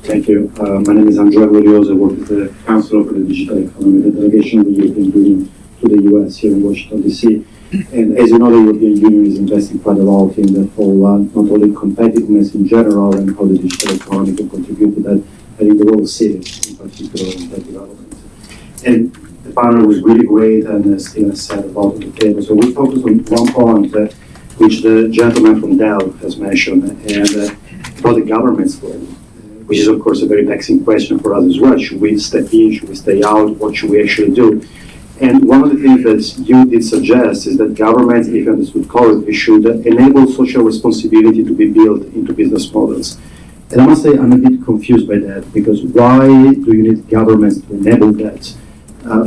Thank you. My name is Andrea Glorioso. I work at the Council for the Digital Economy, the delegation of the European Union to the US here in Washington, D.C. And as you know, the European Union is investing quite a lot in the whole, not only competitiveness in general and how the digital economy can contribute to that, but in the role of cities in particular in that development. And the panel was really great, and as Stina said, a lot on the table. So we focused on one point, which the gentleman from Dell has mentioned, and about the government's role, which is of course a very vexing question for us as well. Should we step in? Should we stay out? What should we actually do? And one of the things that you did suggest is that governments, if understood correctly, should enable social responsibility to be built into business models. And I must say I'm a bit confused by that, because why do you need governments to enable that?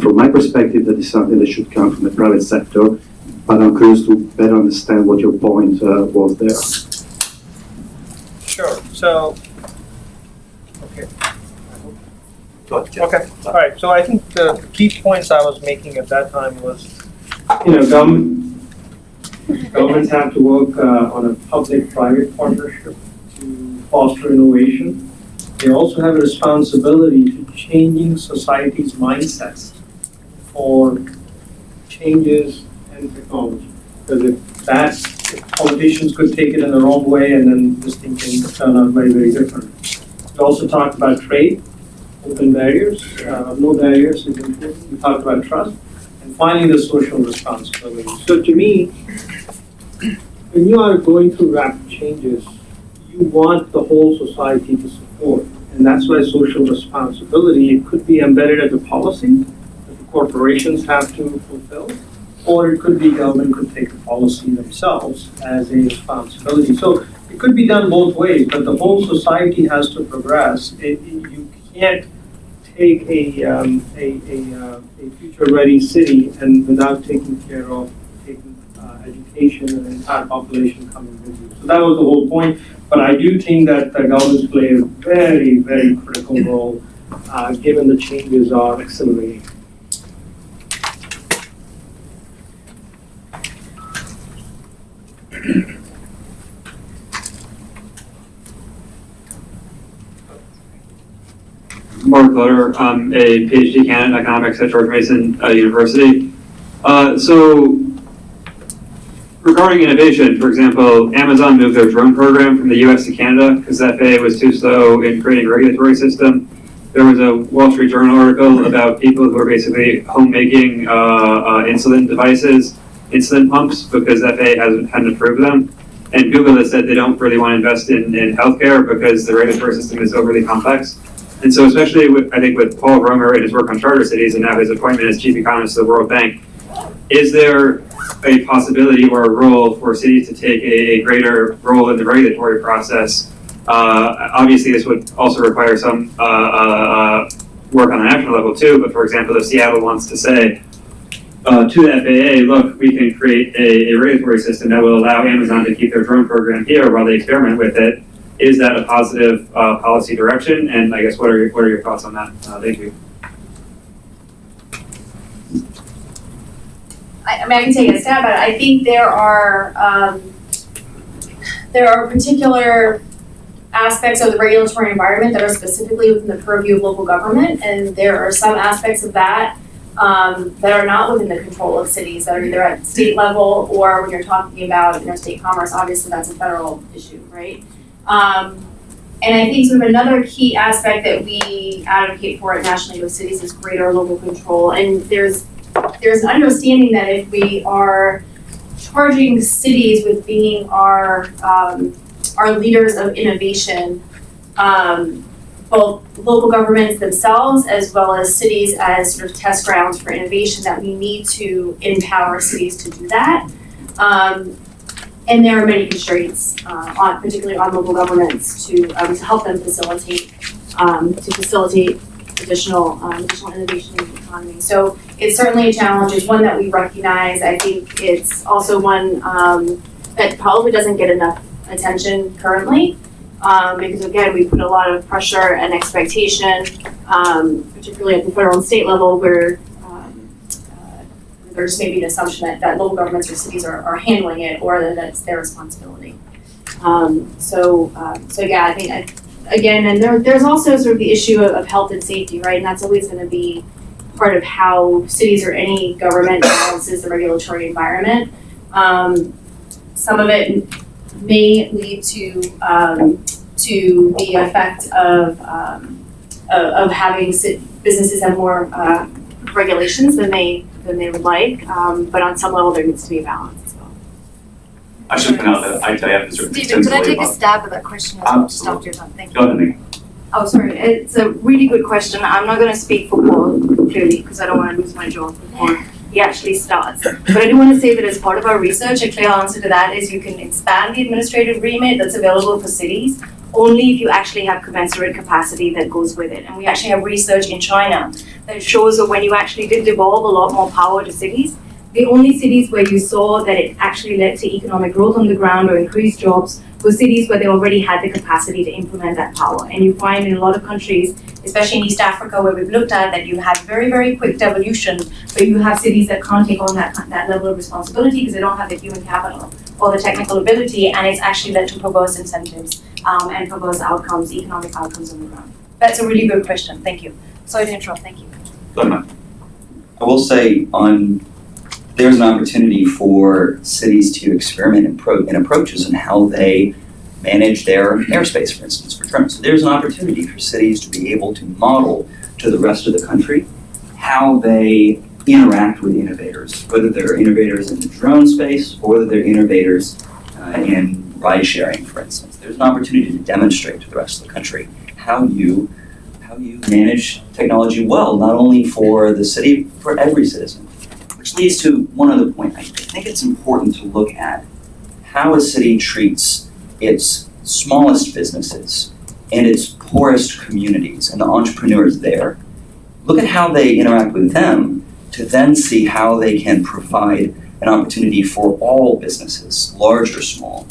From my perspective, that is something that should come from the private sector, but I'm curious to better understand what your point was there. Sure. So, okay. Okay. Okay, all right, so I think the key points I was making at that time was, governments have to work on a public-private partnership to foster innovation. They also have a responsibility to changing society's mindsets for changes in technology. Because if politicians could take it in the wrong way, and then this thing can turn out very, very different. We also talked about trade. Open barriers, no barriers is important. We talked about trust. And finally, the social responsibility. So to me, when you are going through rapid changes, you want the whole society to support. And that's why social responsibility, it could be embedded as a policy that the corporations have to fulfill, or it could be government could take the policy themselves as a responsibility. So it could be done both ways, but the whole society has to progress. You can't take a future-ready city and without taking care of education and the entire population coming with you. So that was the whole point. But I do think that the governments play a very, very critical role given the changes are accelerating. Mark Loder, I'm a PhD candidate in economics at George Mason University. So regarding innovation, for example, Amazon moved their drone program from the US to Canada because the FAA was too slow in creating a regulatory system. There was a Wall Street Journal article about people who are basically homemaking insulin devices, insulin pumps, because the FAA hadn't approved them. And Google has said they don't really want to invest in healthcare because the regulatory system is overly complex. And so especially I think with Paul Romer and his work on charter cities and now his appointment as chief economist of the World Bank, is there a possibility or a role for cities to take a greater role in the regulatory process? Obviously, this would also require some work on the national level too, but for example, if Seattle wants to say to the FAA, look, we can create a regulatory system that will allow Amazon to keep their drone program here while they experiment with it, is that a positive policy direction? And I guess what are your thoughts on that? Thank you. I can take a stab at it. I think there are particular aspects of the regulatory environment that are specifically within the purview of local government, and there are some aspects of that that are not within the control of cities, that are either at state level or when you're talking about interstate commerce, obviously that's a federal issue, right? And I think sort of another key aspect that we advocate for at nationally with cities is greater local control. And there's an understanding that if we are charging cities with being our leaders of innovation, both local governments themselves as well as cities as sort of test grounds for innovation, that we need to empower cities to do that. And there are many constraints, particularly on local governments, to help them facilitate additional innovation in the economy. So it's certainly a challenge. It's one that we recognize. I think it's also one that probably doesn't get enough attention currently, because again, we put a lot of pressure and expectation, particularly at the federal and state level, where there's maybe an assumption that local governments or cities are handling it, or that it's their responsibility. So yeah, I think again, and there's also sort of the issue of health and safety, right? And that's always going to be part of how cities or any government balances the regulatory environment. Some of it may lead to the effect of having businesses have more regulations than they would like, but on some level there needs to be a balance as well. I should point out that ITIF is Stephen, could I extensively take a about. stab at that question as well? Just after Absolutely. you're done, thank you. Go ahead, Nick. Oh, sorry, it's a really good question. I'm not gonna speak for Paul, clearly, because I don't wanna lose my job before he actually starts. But I do wanna say that as part of our research, a clear answer to that is you can expand the administrative remit that's available for cities only if you actually have commensurate capacity that goes with it. And we actually have research in China that shows that when you actually did devolve a lot more power to cities, the only cities where you saw that it actually led to economic growth on the ground or increased jobs were cities where they already had the capacity to implement that power. And you find in a lot of countries, especially in East Africa where we've looked at, that you had very, very quick devolution, but you have cities that can't take on that level of responsibility because they don't have the human capital or the technical ability, and it's actually led to perverse incentives and perverse outcomes, economic outcomes on the ground. That's a really good question, thank you. Sorry to interrupt, thank you. Go ahead, Mike. I will say there's an opportunity for cities to experiment in approaches in how they manage their airspace, for instance, for drones. So there's an opportunity for cities to be able to model to the rest of the country how they interact with innovators, whether they're innovators in the drone space or whether they're innovators in ride sharing, for instance. There's an opportunity to demonstrate to the rest of the country how you manage technology well, not only for the city, for every citizen. Which leads to one other point. I think it's important to look at how a city treats its smallest businesses and its poorest communities and the entrepreneurs there. Look at how they interact with them to then see how they can provide an opportunity for all businesses, large or small.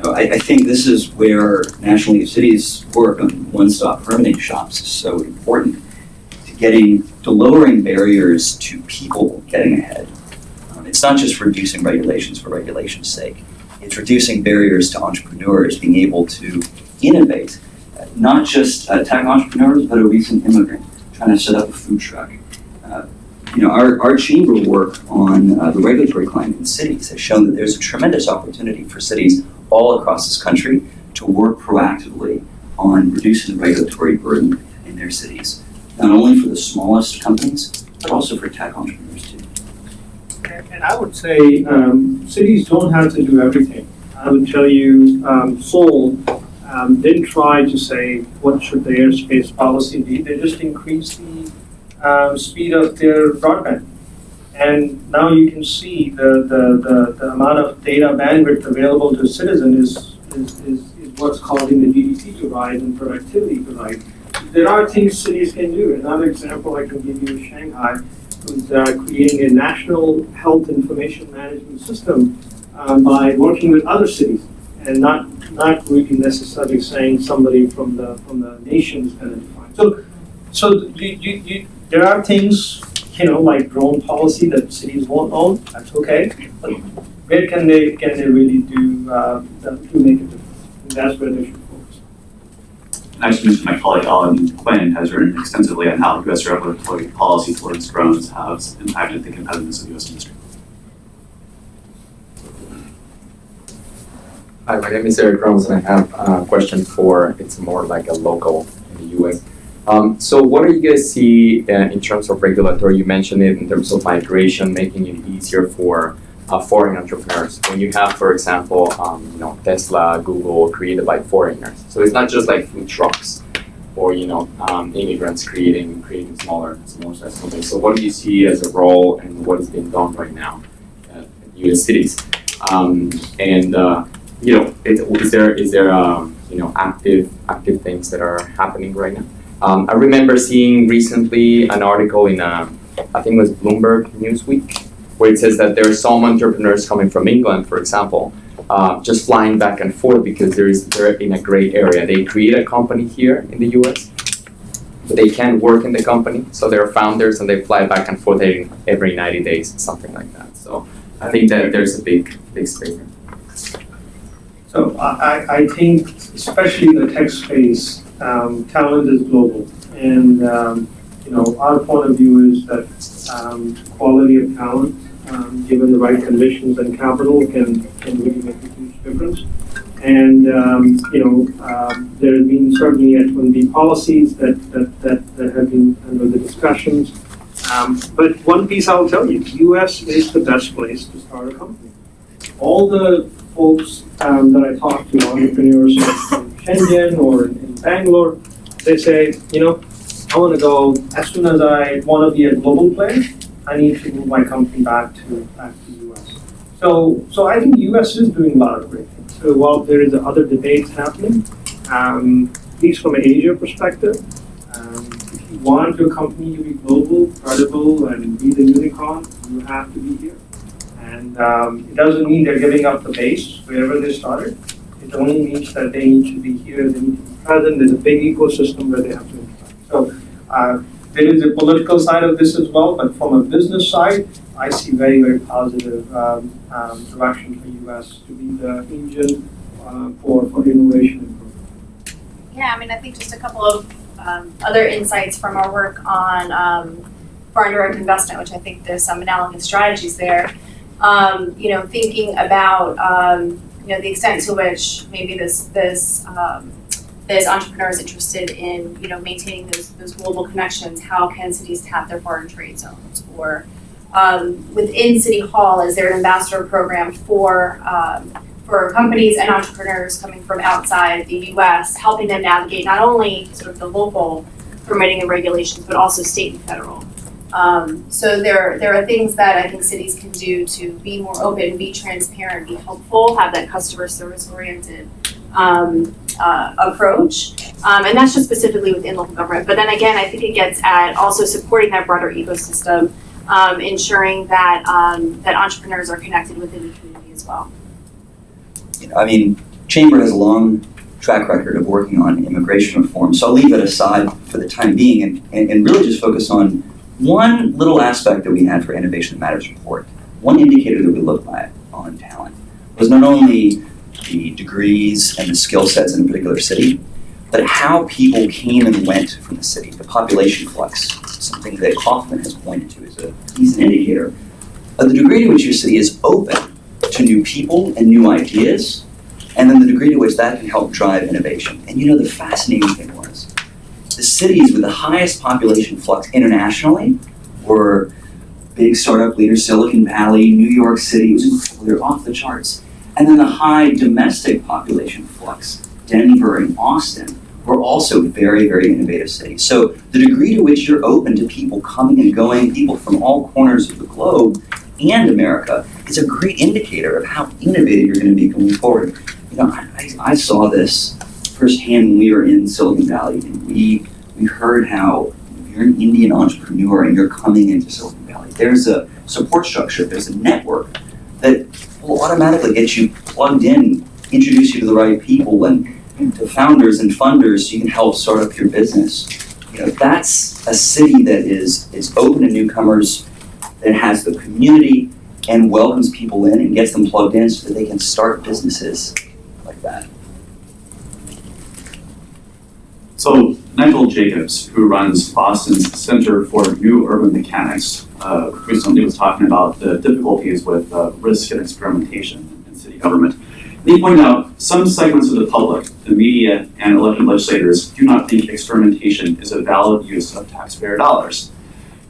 I think this is where National League of Cities work on one-stop permitting shops is so important to lowering barriers to people getting ahead. It's not just reducing regulations for regulation's sake. It's reducing barriers to entrepreneurs being able to innovate, not just tech entrepreneurs, but a recent immigrant trying to set up a food truck. Our chamber work on the regulatory climate in cities has shown that there's a tremendous opportunity for cities all across this country to work proactively on reducing the regulatory burden in their cities, not only for the smallest companies, but also for tech entrepreneurs too. And I would say cities don't have to do everything. I would tell you Seoul didn't try to say what should the airspace policy be. They just increased the speed of their broadband. And now you can see the amount of data bandwidth available to a citizen is what's causing the GDP to rise and productivity to rise. There are things cities can do. Another example I can give you is Shanghai, who's creating a national health information management system by working with other cities and not really necessarily saying somebody from the nation is going to define. So there are things, like drone policy that cities won't own. That's okay. But where can they really do to make a difference? And that's where they should focus. I just mentioned my colleague Alan Quinn has written extensively on how U.S. regulatory policy towards drones has impacted the competitiveness of U.S. industry. Hi, my name is Eric Ramos, and I have a question for, it's more like a local in the US. So what do you guys see in terms of regulatory? You mentioned it in terms of migration, making it easier for foreign entrepreneurs. When you have, for example, Tesla, Google created by foreigners. So it's not just like food trucks or, immigrants creating smaller size companies. So what do you see as a role and what is being done right now in US cities? Is there active things that are happening right now? I remember seeing recently an article in I think it was Bloomberg Newsweek, where it says that there are some entrepreneurs coming from England, for example, just flying back and forth because they're in a gray area. They create a company here in the US, but they can't work in the company, so they're founders and they fly back and forth every 90 days, something like that. So I think that there's a big space. So I think, especially in the tech space, talent is global. And, our point of view is that quality of talent, given the right conditions and capital, can really make a huge difference. And, there have been certainly H-1B policies that have been under the discussions. But one piece I'll tell you, the US is the best place to start a company. All the folks that I talk to, entrepreneurs in Shenzhen or in Bangalore, they say, I want to go, as soon as I want to be a global player, I need to move my company back to the US. So I think the US is doing a lot of great things. So while there is other debates happening, at least from an Asia perspective, if you want your company to be global, credible, and be the unicorn, you have to be here. And it doesn't mean they're giving up the base wherever they started. It only means that they need to be here, they need to be present. There's a big ecosystem where they have to interact. So there is a political side of this as well, but from a business side, I see very, very positive direction for US to be the engine for innovation and growth. Yeah, I think just a couple of other insights from our work on foreign direct investment, which I think there's some analogous strategies there. Thinking about the extent to which maybe this entrepreneur is interested in maintaining those global connections. How can cities tap their foreign trade zones? Or within City Hall, is there an ambassador program for companies and entrepreneurs coming from outside the U.S., helping them navigate not only sort of the local permitting and regulations, but also state and federal. So there are things that I think cities can do to be more open, be transparent, be helpful, have that customer service oriented approach. And that's just specifically within local government. But then again, I think it gets at also supporting that broader ecosystem, ensuring that that entrepreneurs are connected within the community as well. Chamber has a long track record of working on immigration reform, so I'll leave it aside for the time being and really just focus on one little aspect that we had for Innovation That Matters report. One indicator that we looked at on talent was not only the degrees and the skill sets in a particular city, but how people came and went from the city, the population flux, something that Hoffman has pointed to as he's an indicator of the degree to which your city is open to new people and new ideas, and then the degree to which that can help drive innovation. And the fascinating thing was, the cities with the highest population flux internationally were big startup leaders, Silicon Valley, New York City, it was incredible, they're off the charts. And then the high domestic population flux, Denver and Austin, were also very, very innovative cities. So the degree to which you're open to people coming and going, people from all corners of the globe and America, is a great indicator of how innovative you're going to be going forward. I saw this firsthand when we were in Silicon Valley, and we heard how if you're an Indian entrepreneur and you're coming into Silicon Valley, there's a support structure, there's a network that will automatically get you plugged in, introduce you to the right people and to founders and funders so you can help start up your business. That's a city that is open to newcomers, that has the community and welcomes people in and gets them plugged in so that they can start businesses like that. So Nigel Jacobs, who runs Boston's Center for New Urban Mechanics, recently was talking about the difficulties with risk and experimentation in city government. He pointed out some segments of the public, the media, and elected legislators do not think experimentation is a valid use of taxpayer dollars.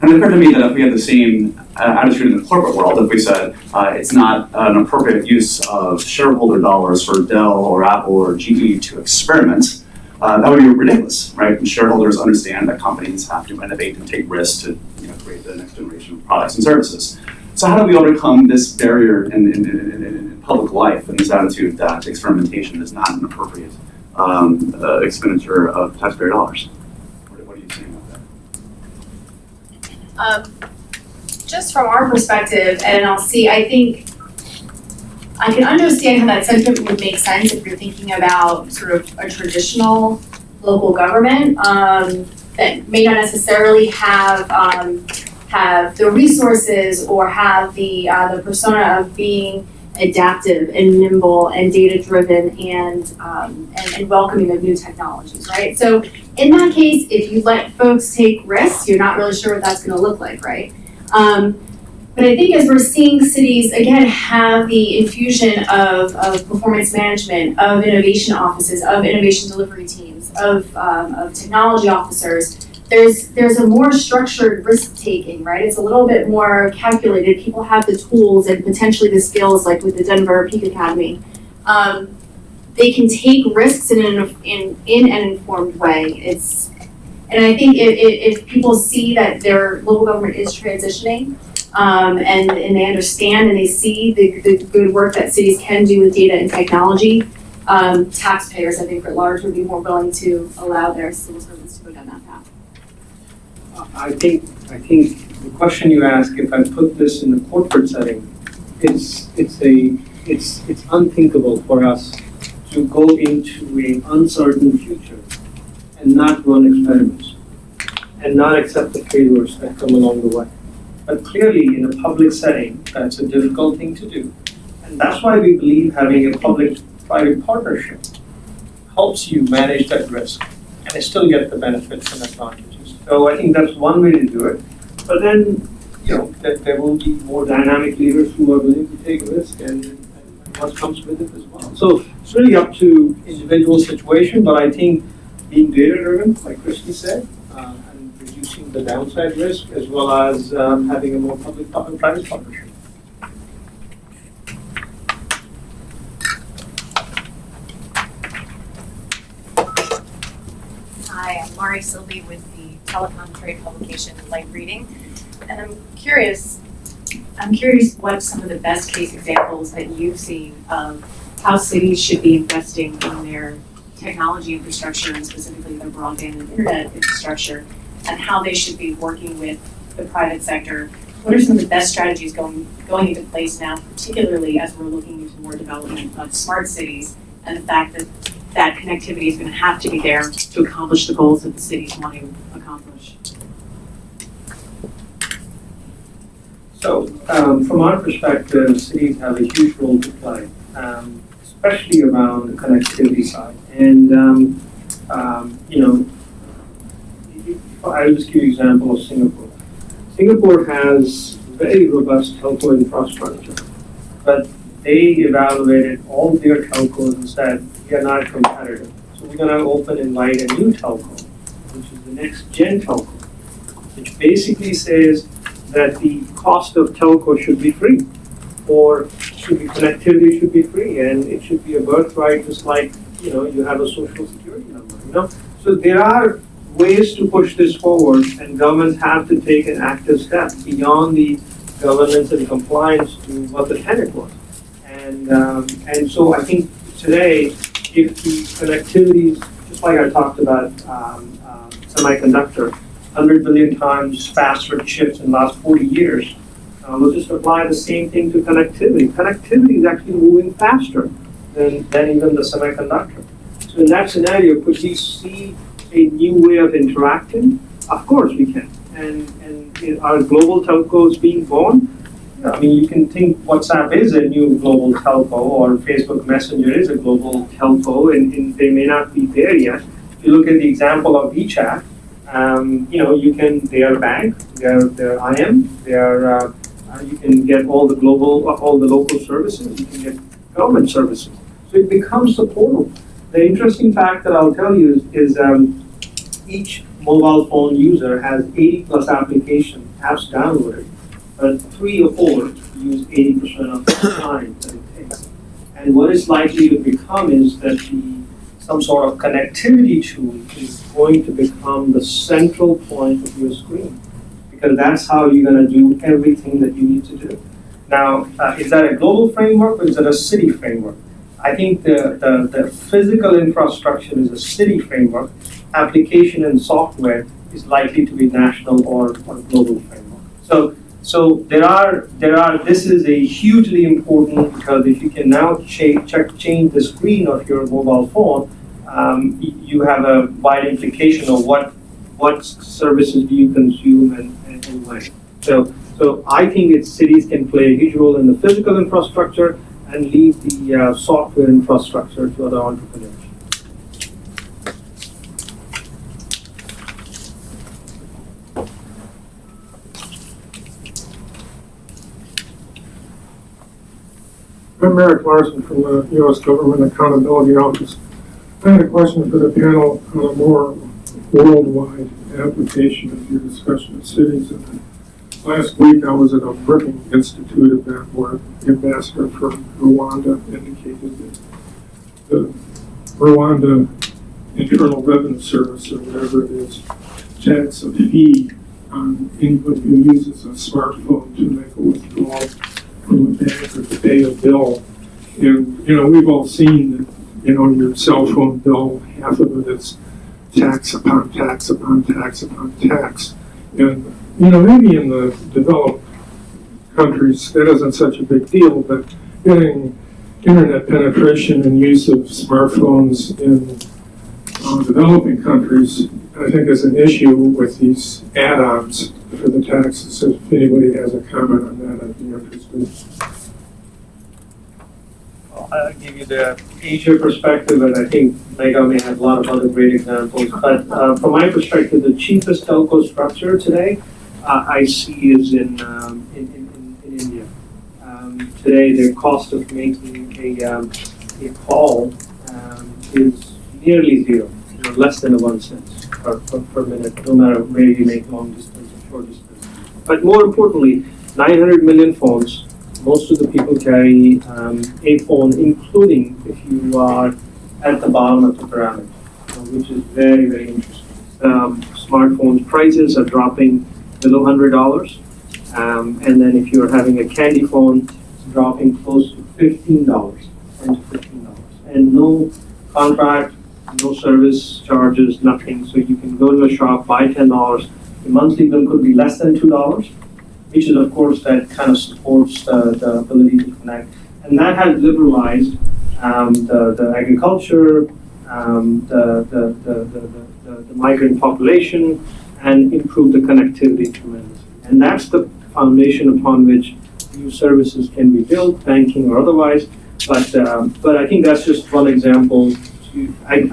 And it occurred to me that if we had the same attitude in the corporate world, if we said it's not an appropriate use of shareholder dollars for Dell or Apple or GE to experiment, that would be ridiculous, right? And shareholders understand that companies have to innovate and take risks to create the next generation of products and services. So how do we overcome this barrier in public life and this attitude that experimentation is not an appropriate expenditure of taxpayer dollars? What are you saying about that? Just from our perspective, and I think I can understand how that sentiment would make sense if you're thinking about sort of a traditional local government that may not necessarily have the resources or have the persona of being adaptive and nimble and data driven and welcoming of new technologies, right? So in that case, if you let folks take risks, you're not really sure what that's going to look like, right? But I think as we're seeing cities, again, have the infusion of performance management, of innovation offices, of innovation delivery teams, of technology officers, there's a more structured risk-taking, right? It's a little bit more calculated. People have the tools and potentially the skills, like with the Denver Peak Academy. They can take risks in an informed way. And I think if people see that their local government is transitioning, and they understand and they see the good work that cities can do with data and technology, taxpayers, I think, at large, would be more willing to allow their civil servants to go down that path. I think the question you ask, if I put this in the corporate setting, it's unthinkable for us to go into an uncertain future and not run experiments and not accept the failures that come along the way. But clearly, in a public setting, that's a difficult thing to do. And that's why we believe having a public-private partnership helps you manage that risk and still get the benefits and advantages. So I think that's one way to do it. But then, that there will be more dynamic leaders who are willing to take risk and what comes with it as well. So it's really up to individual situation, but I think being data-driven, like Christy said, and reducing the downside risk, as well as having a more public-private partnership. Hi, I'm Mari Sylvie with the telecom trade publication Light Reading, and I'm curious what some of the best case examples that you've seen of how cities should be investing in their technology infrastructure and specifically their broadband and internet infrastructure, and how they should be working with the private sector. What are some of the best strategies going into place now, particularly as we're looking into more development of smart cities and the fact that that connectivity is going to have to be there to accomplish the goals that the cities want to accomplish? So, from our perspective, cities have a huge role to play, especially around the connectivity side. And, I'll just give you an example of Singapore. Singapore has very robust telco infrastructure, but they evaluated all their telcos and said, we are not competitive. So we're going to open and light a new telco, which is the next gen telco, which basically says that the cost of telco should be free, or connectivity should be free, and it should be a birthright, just like you have a social security number. So there are ways to push this forward, and governments have to take an active step beyond the governance and compliance to what the tenet was. And so I think today, if the connectivity, just like I talked about semiconductor, 100 billion times faster chips in the last 40 years, we'll just apply the same thing to connectivity. Connectivity is actually moving faster than even the semiconductor. So in that scenario, could we see a new way of interacting? Of course we can. And are global telcos being born? Yeah, I mean, you can think WhatsApp is a new global telco, or Facebook Messenger is a global telco, and they may not be there yet. If you look at the example of WeChat, they are a bank, they're IM, you can get all the local services, you can get government services. So it becomes a portal. The interesting fact that I'll tell you is each mobile phone user has 80 plus apps downloaded, but 3 or 4 use 80% of the time that it takes. And what it's likely to become is that some sort of connectivity tool is going to become the central point of your screen, because that's how you're going to do everything that you need to do. Now, is that a global framework or is it a city framework? I think the physical infrastructure is a city framework. Application and software is likely to be national or global framework. So this is a hugely important, because if you can now change the screen of your mobile phone, you have a wide implication of what services do you consume and when. So I think cities can play a huge role in the physical infrastructure and leave the software infrastructure to other entrepreneurs. I'm Merrick Larson from the U.S. Government Accountability Office. I had a question for the panel on a more worldwide application of your discussion of cities. Last week I was at a Brookings Institute event where the ambassador for Rwanda indicated that the Rwanda Internal Revenue Service, or whatever it is, tax a fee on anybody who uses a smartphone to make a withdrawal from a bank or to pay a bill. And, we've all seen that, your cell phone bill, half of it is tax upon tax upon tax upon tax. And, maybe in the developed countries that isn't such a big deal, but getting internet penetration and use of smartphones in developing countries, I think, is an issue with these add-ons for the taxes. If anybody has a comment on that, I'd be interested. I'll give you the Asia perspective, and I think Megha may have a lot of other great examples. But from my perspective, the cheapest telco structure today I see is in India. Today, the cost of making a call is nearly zero, less than 1 cent per minute, no matter where you make long distance or short distance. But more importantly, 900 million phones. Most of the people carry a phone, including if you are at the bottom of the pyramid, which is very, very interesting. Smartphones prices are dropping below $100, and then if you're having a candy phone, it's dropping close to $15, $10 to $15, and no contract, no service charges, nothing. So you can go to a shop, buy $10. The monthly bill could be less than $2. Which is, of course, that kind of supports the ability to connect. And that has liberalized the agriculture, the migrant population, and improved the connectivity tremendously. And that's the foundation upon which new services can be built, banking or otherwise. But I think that's just one example. I'm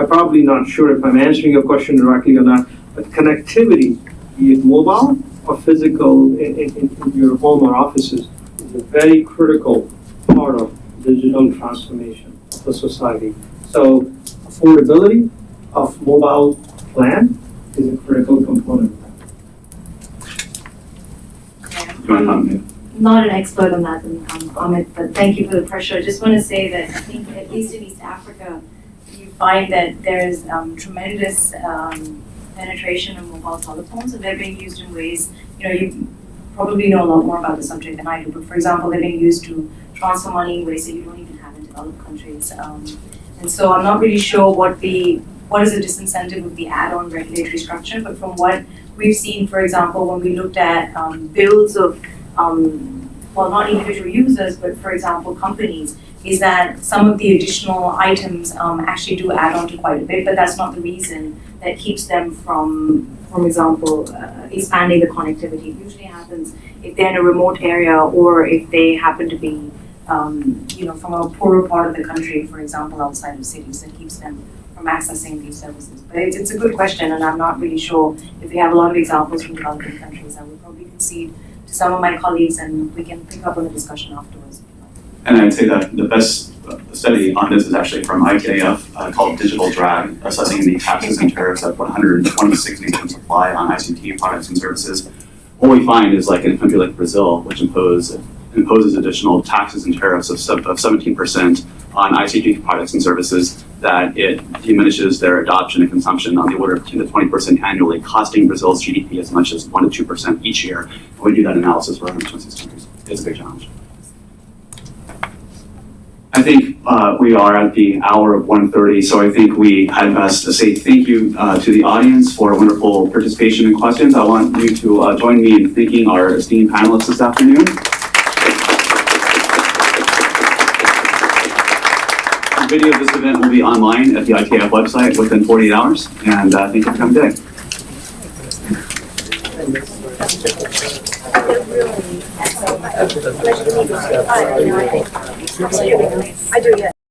probably not sure if I'm answering your question directly or not, but connectivity, be it mobile or physical in your home or offices, is a very critical part of digital transformation of the society. So affordability of mobile plan is a critical component of that. I'm not an expert on that, Amit, but thank you for the pressure. I just want to say that I think at least in East Africa, you find that there's tremendous penetration of mobile telephones, and they're being used in ways, you probably know a lot more about the subject than I do, but for example, they're being used to transfer money in ways that you don't even have in developed countries. And so I'm not really sure what is the disincentive of the add-on regulatory structure, but from what we've seen, for example, when we looked at bills of, well, not individual users, but for example, companies, is that some of the additional items actually do add on to quite a bit, but that's not the reason that keeps them from, for example, expanding the connectivity. It usually happens if they're in a remote area or if they happen to be, from a poorer part of the country, for example, outside of cities, that keeps them from accessing these services. But it's a good question, and I'm not really sure if we have a lot of examples from developing countries. I would probably concede to some of my colleagues, and we can pick up on the discussion afterwards. And I'd say that the best the study on this is actually from ITIF called Digital Drag, assessing the taxes and tariffs of 126 nations apply on ICT products and services. What we find is like in a country like Brazil, which imposes additional taxes and tariffs of 17% on ICT products and services, that it diminishes their adoption and consumption on the order of 10 to 20% annually, costing Brazil's GDP as much as 1 to 2% each year. And we do that analysis for 126 countries. It's a big challenge. I think we are at the hour of 1:30, so I think we had best to say thank you to the audience for wonderful participation and questions. I want you to join me in thanking our esteemed panelists this afternoon. The video of this event will be online at the ITIF website within 48 hours, and thank you for coming today. I do, yeah.